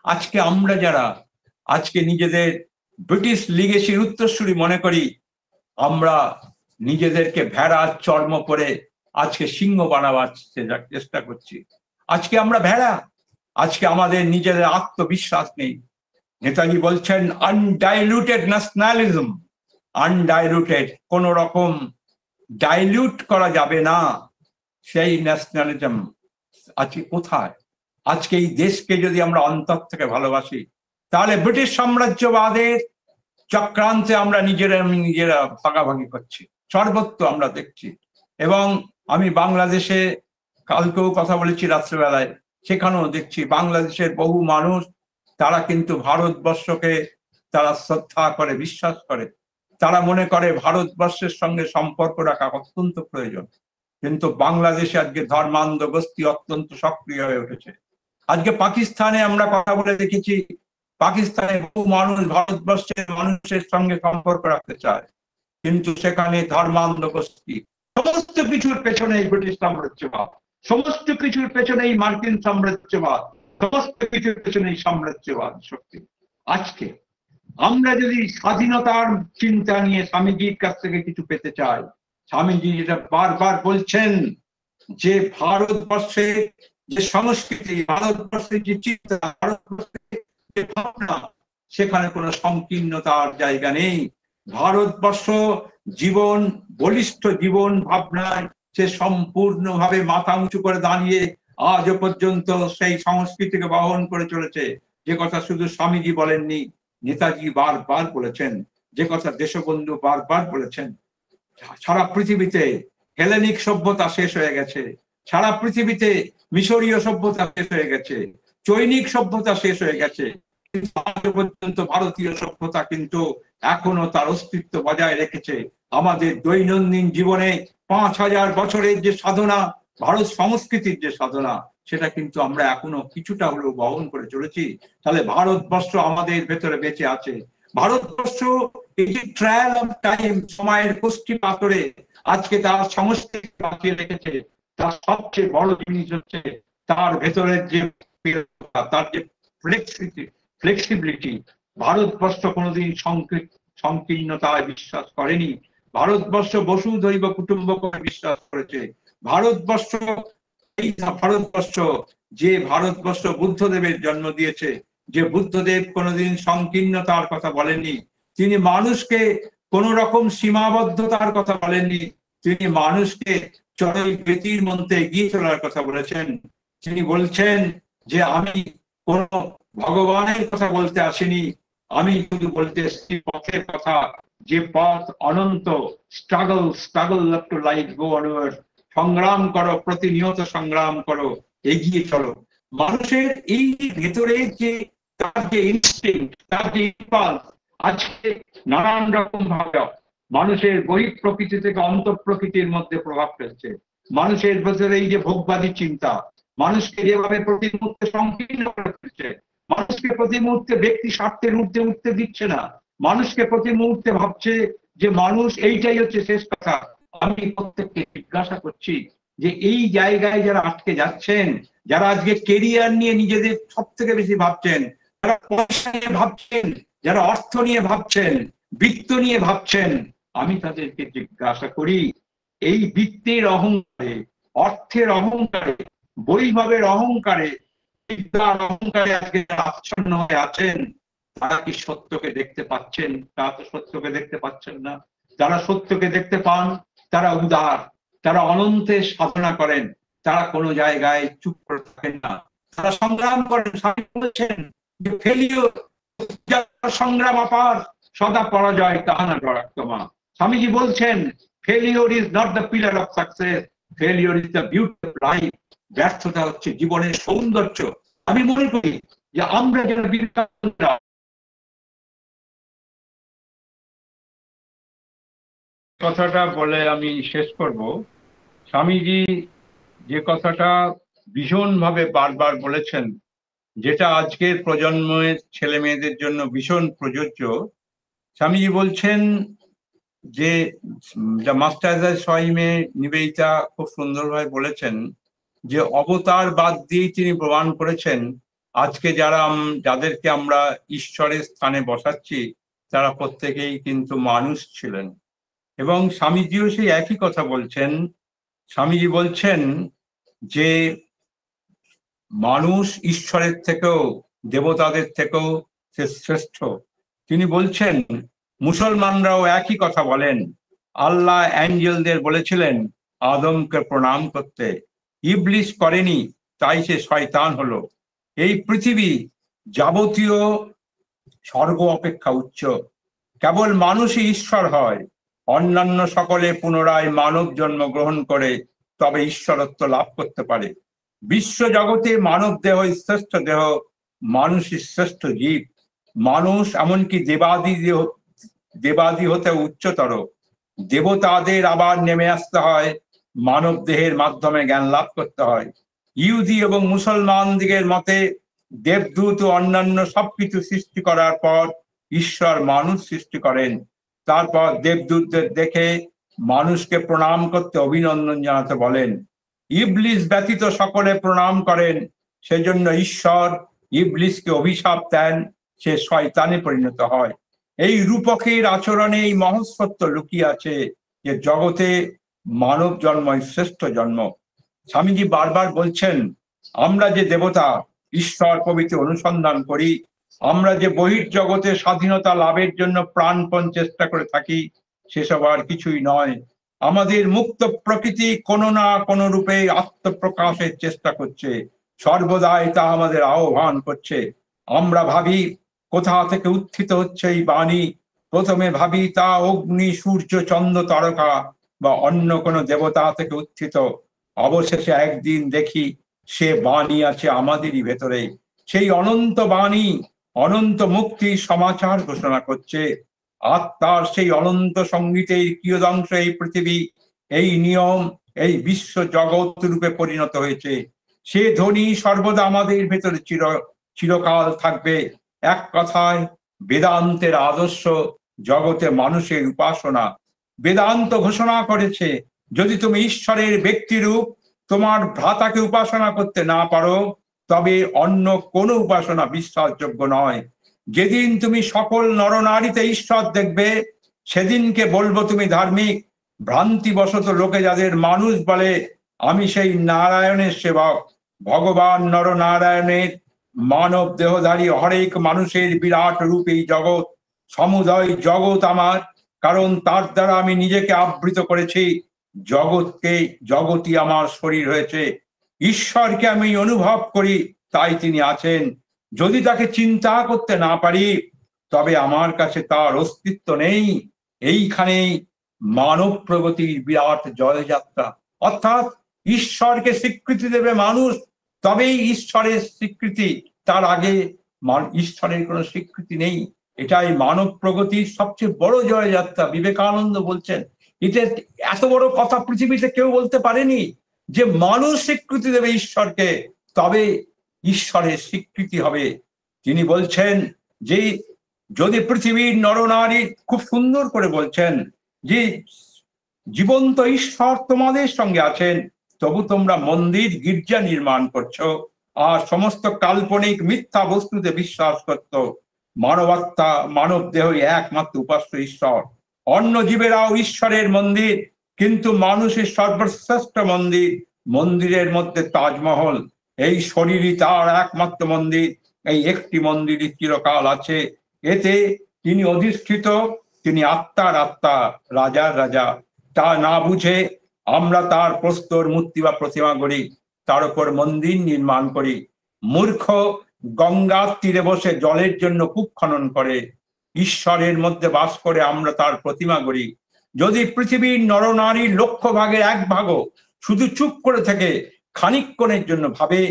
আজকে আমরা যারা আজকে নিজেদের ব্রিটিশ লিগেসির উত্তরসূরি মনে করি, আমরা নিজেদেরকে ভেড়ার চর্ম করে আজকে সিংহ বানাবার চেষ্টা করছি। আজকে আমরা ভেড়া, আজকে আমাদের নিজেদের আত্মবিশ্বাস নেই। নেতাজি বলছেন আনডাইলুটেড ন্যাশনালিজম, আনডাইলুটেড, কোন রকম ডাইলিউট করা যাবে না সেই ন্যাশনালিজম। আজকে কোথায়? আজকে এই দেশকে যদি আমরা অন্তর থেকে ভালোবাসি, তাহলে ব্রিটিশ সাম্রাজ্যবাদের চক্রান্তে আমরা নিজেরা ভাগাভাগি করছি, সর্বত্র আমরা দেখছি। এবং আমি বাংলাদেশে কালকেও কথা বলেছি রাত্রেবেলায়, সেখানেও দেখছি বাংলাদেশের বহু মানুষ তারা কিন্তু ভারতবর্ষকে তারা শ্রদ্ধা করে, বিশ্বাস করে। তারা মনে করে ভারতবর্ষের সঙ্গে সম্পর্ক রাখা অত্যন্ত প্রয়োজন। কিন্তু বাংলাদেশে আজকে ধর্মান্ধ গোষ্ঠী অত্যন্ত সক্রিয় হয়ে উঠেছে। আজকে পাকিস্তানে আমরা কথা বলে দেখেছি, পাকিস্তানে বহু মানুষ ভারতবর্ষের মানুষের সঙ্গে সম্পর্ক রাখতে চায়, কিন্তু সেখানে ধর্মান্ধ গোষ্ঠী। সমস্ত কিছুর পেছনে এই ব্রিটিশ সাম্রাজ্যবাদ, সমস্ত কিছুর পেছনে এই মার্কিন সাম্রাজ্যবাদ, সমস্ত কিছুর পেছনে এই সাম্রাজ্যবাদ শক্তি। আজকে আমরা যদি স্বাধীনতার চিন্তা নিয়ে স্বামীজির কাছ থেকে কিছু পেতে চাই, স্বামীজি যেটা বারবার বলছেন যে ভারতবর্ষের যে সংস্কৃতি, ভারতবর্ষের যে চিন্তা, ভারতবর্ষের যে ভাবনা, সেখানে কোনো সংকীর্ণতার জায়গা নেই। ভারতবর্ষ জীবন, বলিষ্ঠ জীবন ভাবনায় সে সম্পূর্ণভাবে মাথা উঁচু করে দাঁড়িয়ে আজও পর্যন্ত সেই সংস্কৃতিকে বহন করে চলেছে। যে কথা শুধু স্বামীজি বলেননি, নেতাজি বারবার বলেছেন, যে কথা দেশবন্ধু বারবার বলেছেন। সারা পৃথিবীতে হেলেনিক সভ্যতা শেষ হয়ে গেছে, সারা পৃথিবীতে মিশরীয় সভ্যতা শেষ হয়ে গেছে, চৈনিক সভ্যতা শেষ হয়ে গেছে, কিন্তু আজ পর্যন্ত ভারতীয় সভ্যতা কিন্তু এখনো তার অস্তিত্ব বজায় রেখেছে। আমাদের দৈনন্দিন জীবনে 5000 বছরের যে সাধনা, ভারত সংস্কৃতির যে সাধনা, সেটা কিন্তু আমরা এখনো কিছুটা হলেও বহন করে চলেছি। তাহলে ভারতবর্ষ আমাদের ভেতরে বেঁচে আছে। ভারতবর্ষ এই যে ট্রায়াল অফ টাইম, সময়ের কুষ্টি পাথরে আজকে তার সংস্কৃতি বাঁচিয়ে রেখেছে। তার সবচেয়ে বড় জিনিস হচ্ছে তার ভেতরের যে তার যে ফ্লেক্সিবিলিটি। ভারতবর্ষ কোনোদিন সংকীর্ণতায় বিশ্বাস করেনি। ভারতবর্ষ বসুধৈব কুটুম্বকমে বিশ্বাস করেছে। ভারতবর্ষ, এই ভারতবর্ষ, যে ভারতবর্ষ বুদ্ধদেবের জন্ম দিয়েছে, যে বুদ্ধদেব কোনোদিন সংকীর্ণতার কথা বলেননি, তিনি মানুষকে কোন রকম সীমাবদ্ধতার কথা বলেননি, তিনি মানুষকে চরম গতির মধ্যে এগিয়ে চলার কথা বলেছেন। তিনি বলছেন যে আমি কোন ভগবানের কথা বলতে আসিনি, আমি শুধু বলতে এসেছি পথের কথা, যে পথ অনন্ত। Struggle struggle to life go onward, সংগ্রাম করো, প্রতিনিয়ত সংগ্রাম করো, এগিয়ে চলো। মানুষের এই ভেতরে যে তার যে ইনস্টিংক্ট, তার যে ইম্পালস, আজকে নানান রকম ভাবে মানুষের বহিঃ প্রকৃতি থেকে অন্তঃ প্রকৃতির মধ্যে প্রভাব ফেলছে। মানুষের ভেতরে এই যে ভোগবাদী চিন্তা মানুষকে যেভাবে প্রতি মুহূর্তে সংকীর্ণ করে ফেলছে, মানুষকে প্রতি মুহূর্তে ব্যক্তি স্বার্থের ঊর্ধ্বে উঠতে দিচ্ছে না, মানুষকে প্রতি মুহূর্তে ভাবছে যে মানুষ এইটাই হচ্ছে শেষ কথা। আমি প্রত্যেককে জিজ্ঞাসা করছি যে এই জায়গায় যারা আটকে যাচ্ছেন, যারা আজকে কেরিয়ার নিয়ে নিজেদের সব থেকে বেশি ভাবছেন, যারা পয়সা নিয়ে ভাবছেন, যারা অর্থ নিয়ে ভাবছেন, বৃত্ত নিয়ে ভাবছেন, আমি তাদেরকে জিজ্ঞাসা করি এই বৃত্তের অহংকারে, অর্থের অহংকারে, বৈভবের অহংকারে, বিদ্যার অহংকারে আজকে যারা আচ্ছন্ন হয়ে আছেন, তারা কি সত্যকে দেখতে পাচ্ছেন? তারা তো সত্যকে দেখতে পাচ্ছেন না। যারা সত্যকে দেখতে পান তারা উদার, তারা অনন্তের সাধনা করেন, তারা কোনো জায়গায় চুপ করে থাকেন না, তারা সংগ্রাম করেন। স্বামী বলছেন যে ফেলিওর সংগ্রাম অপার, সদা পরাজয় তাহানা ডরাক্তমা। স্বামীজি বলছেন failure is not the pillar of success, failure is the beauty of life. ব্যর্থতা হচ্ছে জীবনের সৌন্দর্য। আমি মনে করি যে আমরা যারা বিদ্যার্থীরা, কথাটা বলে আমি শেষ করব। স্বামীজি যে কথাটা ভীষণভাবে বারবার বলেছেন, যেটা আজকের প্রজন্মের ছেলে মেয়েদের জন্য ভীষণ প্রযোজ্য। স্বামীজি বলছেন যে মাস্টার সহিমে নিবেদিতা খুব সুন্দরভাবে বলেছেন যে অবতার বাদ দিয়েই তিনি প্রমাণ করেছেন আজকে যাদেরকে আমরা ঈশ্বরের স্থানে বসাচ্ছি তারা প্রত্যেকেই কিন্তু মানুষ ছিলেন। এবং স্বামীজিও সেই একই কথা বলছেন। স্বামীজি বলছেন যে মানুষ ঈশ্বরের থেকেও, দেবতাদের থেকেও সে শ্রেষ্ঠ। তিনি বলছেন মুসলমানরাও একই কথা বলেন। আল্লাহ অ্যাঞ্জেলদের বলেছিলেন আদমকে প্রণাম করতে, ইবলিস করেনি, তাই সে শয়তান হলো। এই পৃথিবী যাবতীয় স্বর্গ অপেক্ষা উচ্চ, কেবল মানুষই ঈশ্বর হয়। অন্যান্য সকলে পুনরায় মানব জন্ম গ্রহণ করে তবে ঈশ্বরত্ব লাভ করতে পারে। বিশ্ব জগতে মানব দেহ শ্রেষ্ঠ দেহ, মানুষই শ্রেষ্ঠ জীব। মানুষ এমনকি দেবাদি হতে উচ্চতর। দেবতাদের আবার নেমে আসতে হয়, মানব দেহের মাধ্যমে জ্ঞান লাভ করতে হয়। ইহুদি এবং মুসলমান দিগের মতে দেবদূত ও অন্যান্য সবকিছু সৃষ্টি করার পর ঈশ্বর মানুষ সৃষ্টি করেন। তারপর দেবদূতদের দেখে মানুষকে প্রণাম করতে অভিনন্দন জানাতে বলেন। ইবলিস ব্যতীত সকলে প্রণাম করেন, সেজন্য ঈশ্বর ইবলিসকে অভিশাপ দেন, সে শয়তানে পরিণত হয়। এই রূপকের আচরণে এই মহৎসত্য লুকিয়ে আছে যে জগতে মানব জন্মই শ্রেষ্ঠ জন্ম। স্বামীজি বারবার বলছেন আমরা যে দেবতা ঈশ্বর প্রভৃতি অনুসন্ধান করি, আমরা যে বহির্জগতে স্বাধীনতা লাভের জন্য প্রাণপণ চেষ্টা করে থাকি, সেসব আর কিছুই নয়। আমাদের মুক্ত প্রকৃতি কোনো না কোনো রূপে আত্মপ্রকাশের চেষ্টা করছে, সর্বদাই তা আমাদের আহ্বান করছে। আমরা ভাবি কোথা থেকে উত্থিত হচ্ছে এই বাণী, প্রথমে ভাবি তা অগ্নি, সূর্য, চন্দ্র, তারকা বা অন্য কোনো দেবতা থেকে উত্থিত। অবশেষে একদিন দেখি সে বাণী আছে আমাদেরই ভেতরে। সেই অনন্ত বাণী অনন্ত মুক্তির সমাচার ঘোষণা করছে। আত্মার সেই অনন্ত সঙ্গীতের কিয়দংশ এই পৃথিবী, এই নিয়ম, এই বিশ্ব জগৎ রূপে পরিণত হয়েছে। সে ধ্বনি সর্বদা আমাদের ভেতরে চিরকাল থাকবে। এক কথায় বেদান্তের আদর্শ জগতে মানুষের উপাসনা। বেদান্ত ঘোষণা করেছে যদি তুমি ঈশ্বরের ব্যক্তিরূপ তোমার ভ্রাতাকে উপাসনা করতে না পারো, তবে অন্য কোনো উপাসনা বিশ্বাসযোগ্য নয়। যেদিন তুমি সকল নরনারীতে ঈশ্বর দেখবে, সেদিনকে বলবো তুমি ধার্মিক। ভ্রান্তিবশত লোকে যাদের মানুষ বলে, আমি সেই নারায়ণের সেবক। ভগবান নরনারায়ণের মানব দেহধারী হরেক মানুষের বিরাট রূপ এই জগৎ। সমুদয় জগৎ আমার, কারণ তার দ্বারা আমি নিজেকে আবৃত করেছি। জগৎই আমার শরীর হয়েছে। ঈশ্বরকে আমি অনুভব করি, তাই তিনি আছেন। যদি তাকে চিন্তা করতে না পারি, তবে আমার কাছে তার অস্তিত্ব নেই। এইখানেই মানব প্রগতির বিরাট জয়যাত্রা। অর্থাৎ ঈশ্বরকে স্বীকৃতি দেবে মানুষ, তবেই ঈশ্বরের স্বীকৃতি। তার আগে ঈশ্বরের কোনো স্বীকৃতি নেই। এটাই মানব প্রগতির সবচেয়ে বড় জয়যাত্রা। বিবেকানন্দ বলছেন, এটা এত বড় কথা পৃথিবীতে কেউ বলতে পারেনি, যে মানুষ স্বীকৃতি দেবে ঈশ্বরকে, তবে ঈশ্বরের স্বীকৃতি হবে। তিনি বলছেন যে যদি পৃথিবীর নরনারী, খুব সুন্দর করে বলছেন যে জীবন্ত ঈশ্বর তোমাদের সঙ্গে আছেন, তবু তোমরা মন্দির গির্জা নির্মাণ করছো আর সমস্ত কাল্পনিক মিথ্যা বস্তুতে বিশ্বাস করছো। মানবাত্মা মানব দেহই একমাত্র উপাস্য ঈশ্বর, অন্য জীবেরাও ঈশ্বরের মন্দির, কিন্তু মানুষের সর্বশ্রেষ্ঠ মন্দির। মন্দিরের মধ্যে তাজমহল, এই শরীরই তার একমাত্র মন্দির। এই একটি মন্দিরই চিরকাল আছে, এতে তিনি অধিষ্ঠিত, তিনি আত্মার আত্মা, রাজার রাজা। তা না বুঝে আমরা তার প্রস্তর মূর্তি বা প্রতিমা গড়ি, তার উপর মন্দির নির্মাণ করি। মূর্খ গঙ্গার তীরে বসে জলের জন্য কূপ খনন করে, ঈশ্বরের মধ্যে বাস করে আমরা তার প্রতিমা গড়ি। যদি পৃথিবীর নরনারীর লক্ষ ভাগের এক ভাগও শুধু চুপ করে থেকে খানিকক্ষণের জন্য ভাবে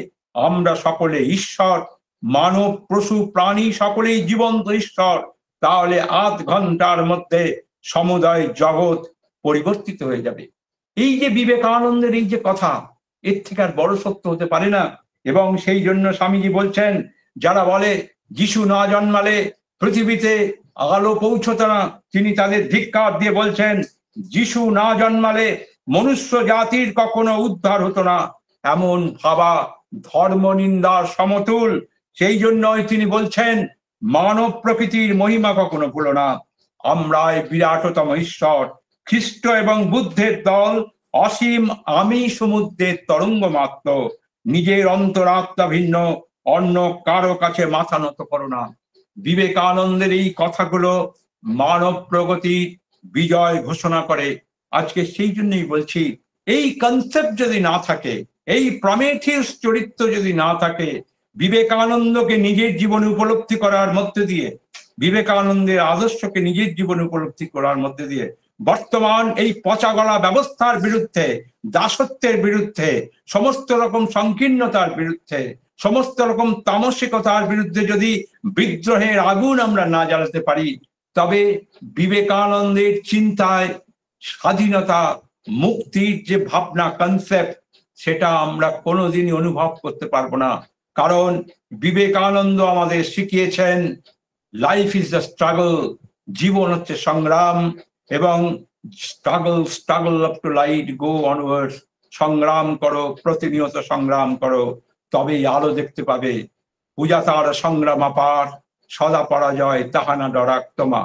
আমরা সকলে ঈশ্বর, মানব পশু প্রাণী সকলেই জীবন্ত ঈশ্বর, তাহলে আধ ঘন্টার মধ্যে সমুদয় জগৎ পরিবর্তিত হয়ে যাবে। এই যে বিবেকানন্দের এই যে কথা, এর থেকে আর বড় সত্য হতে পারে না। এবং সেই জন্য স্বামীজি বলছেন, যারা বলে যিশু না জন্মালে পৃথিবীতে আলো পৌঁছত না, তিনি তাদের ধিক্কার দিয়ে বলছেন, যিশু না জন্মালে মনুষ্য জাতির কখনো উদ্ধার হতো না, এমন ভাবা ধর্ম নিন্দার সমতুল। সেই জন্যই তিনি বলছেন, মানব প্রকৃতির মহিমা কখনো ভুলো না, আমরাই বিরাটতম ঈশ্বর। খ্রিস্ট এবং বুদ্ধের দল অসীম আমি সমুদ্রের তরঙ্গ মাত্র, নিজের অন্তরাত্মা ভিন্ন, অন্য কারো কাছে মাথা নত করো না। বিবেকানন্দের এই কথাগুলো মানব প্রগতির বিজয় ঘোষণা করে। আজকে সেই জন্যই বলছি, এই কনসেপ্ট যদি না থাকে, এই প্রমেথিউস চরিত্র যদি না থাকে, বিবেকানন্দকে নিজের জীবনে উপলব্ধি করার মধ্যে দিয়ে, বিবেকানন্দের আদর্শকে নিজের জীবনে উপলব্ধি করার মধ্যে দিয়ে বর্তমান এই পচাগলা ব্যবস্থার বিরুদ্ধে, দাসত্বের বিরুদ্ধে, সমস্ত রকম সংকীর্ণতার বিরুদ্ধে, সমস্ত রকম তামসিকতার বিরুদ্ধে যদি বিদ্রোহের আগুন আমরা না জ্বালাতে পারি, তবে বিবেকানন্দের চিন্তায় স্বাধীনতা মুক্তির যে ভাবনা, কনসেপ্ট, সেটা আমরা কোনোদিনই অনুভব করতে পারবো না। কারণ বিবেকানন্দ আমাদের শিখিয়েছেন লাইফ ইজ দ্য স্ট্রাগল, জীবন হচ্ছে সংগ্রাম, এবং struggle up to light, go onward, সংগ্রাম করো, প্রতিনিয়ত সংগ্রাম করো, তবেই আলো দেখতে পাবে। পূজা তার সংগ্রাম আপার, সদা পরাজয় তাহানা ডরাক তোমা,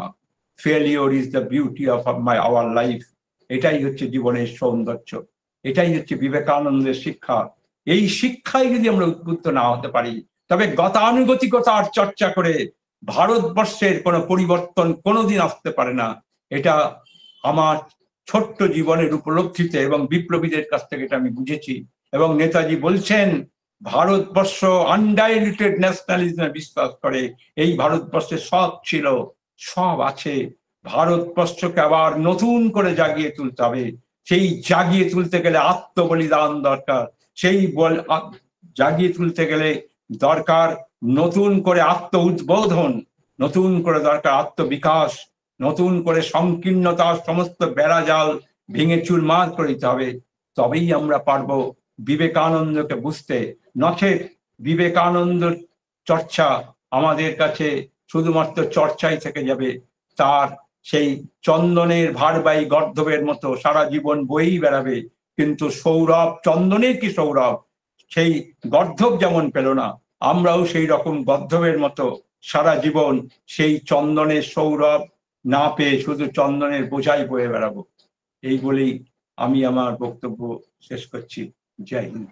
failure is the beauty of my our life. এটাই হচ্ছে জীবনের সৌন্দর্য, এটাই হচ্ছে বিবেকানন্দের শিক্ষা। এই শিক্ষায় যদি আমরা উদ্বুদ্ধ না হতে পারি, তবে গতানুগতিকতার চর্চা করে ভারতবর্ষের কোনো পরিবর্তন কোনোদিন আসতে পারে না। এটা আমার ছোট্ট জীবনের উপলব্ধিতে এবং বিপ্লবীদের কাছ থেকে এটা আমি বুঝেছি। এবং নেতাজি বলছেন, ভারতবর্ষ আনডাইলিউটেড ন্যাশনালিজমে বিশ্বাস করে। এই ভারতবর্ষে সব ছিল, সব আছে। ভারতবর্ষকে আবার নতুন করে জাগিয়ে তুলতে হবে। সেই জাগিয়ে তুলতে গেলে আত্মবলিদান দরকার। সেই জাগিয়ে তুলতে গেলে দরকার নতুন করে আত্ম উদ্বোধন, নতুন করে দরকার আত্মবিকাশ, নতুন করে সংকীর্ণতার সমস্ত বেড়াজাল ভেঙে চুরমার করে দিতে হবে। তবেই আমরা পারবো বিবেকানন্দকে বুঝতে। নচেত বিবেকানন্দ চর্চা আমাদের কাছে শুধুমাত্র চর্চাই থেকে যাবে। তার সেই চন্দনের ভারবাহী গর্ধবের মতো সারা জীবন বয়েই বেড়াবে, কিন্তু সৌরভ, চন্দনের কি সৌরভ, সেই গর্ধব যেমন পেল না, আমরাও সেই রকম গর্ধবের মতো সারা জীবন সেই চন্দনের সৌরভ না পেয়ে শুধু চন্দনের বোঝাই বয়ে বেড়াবো। এই বলেই আমি আমার বক্তব্য শেষ করছি। জয় হিন্দ।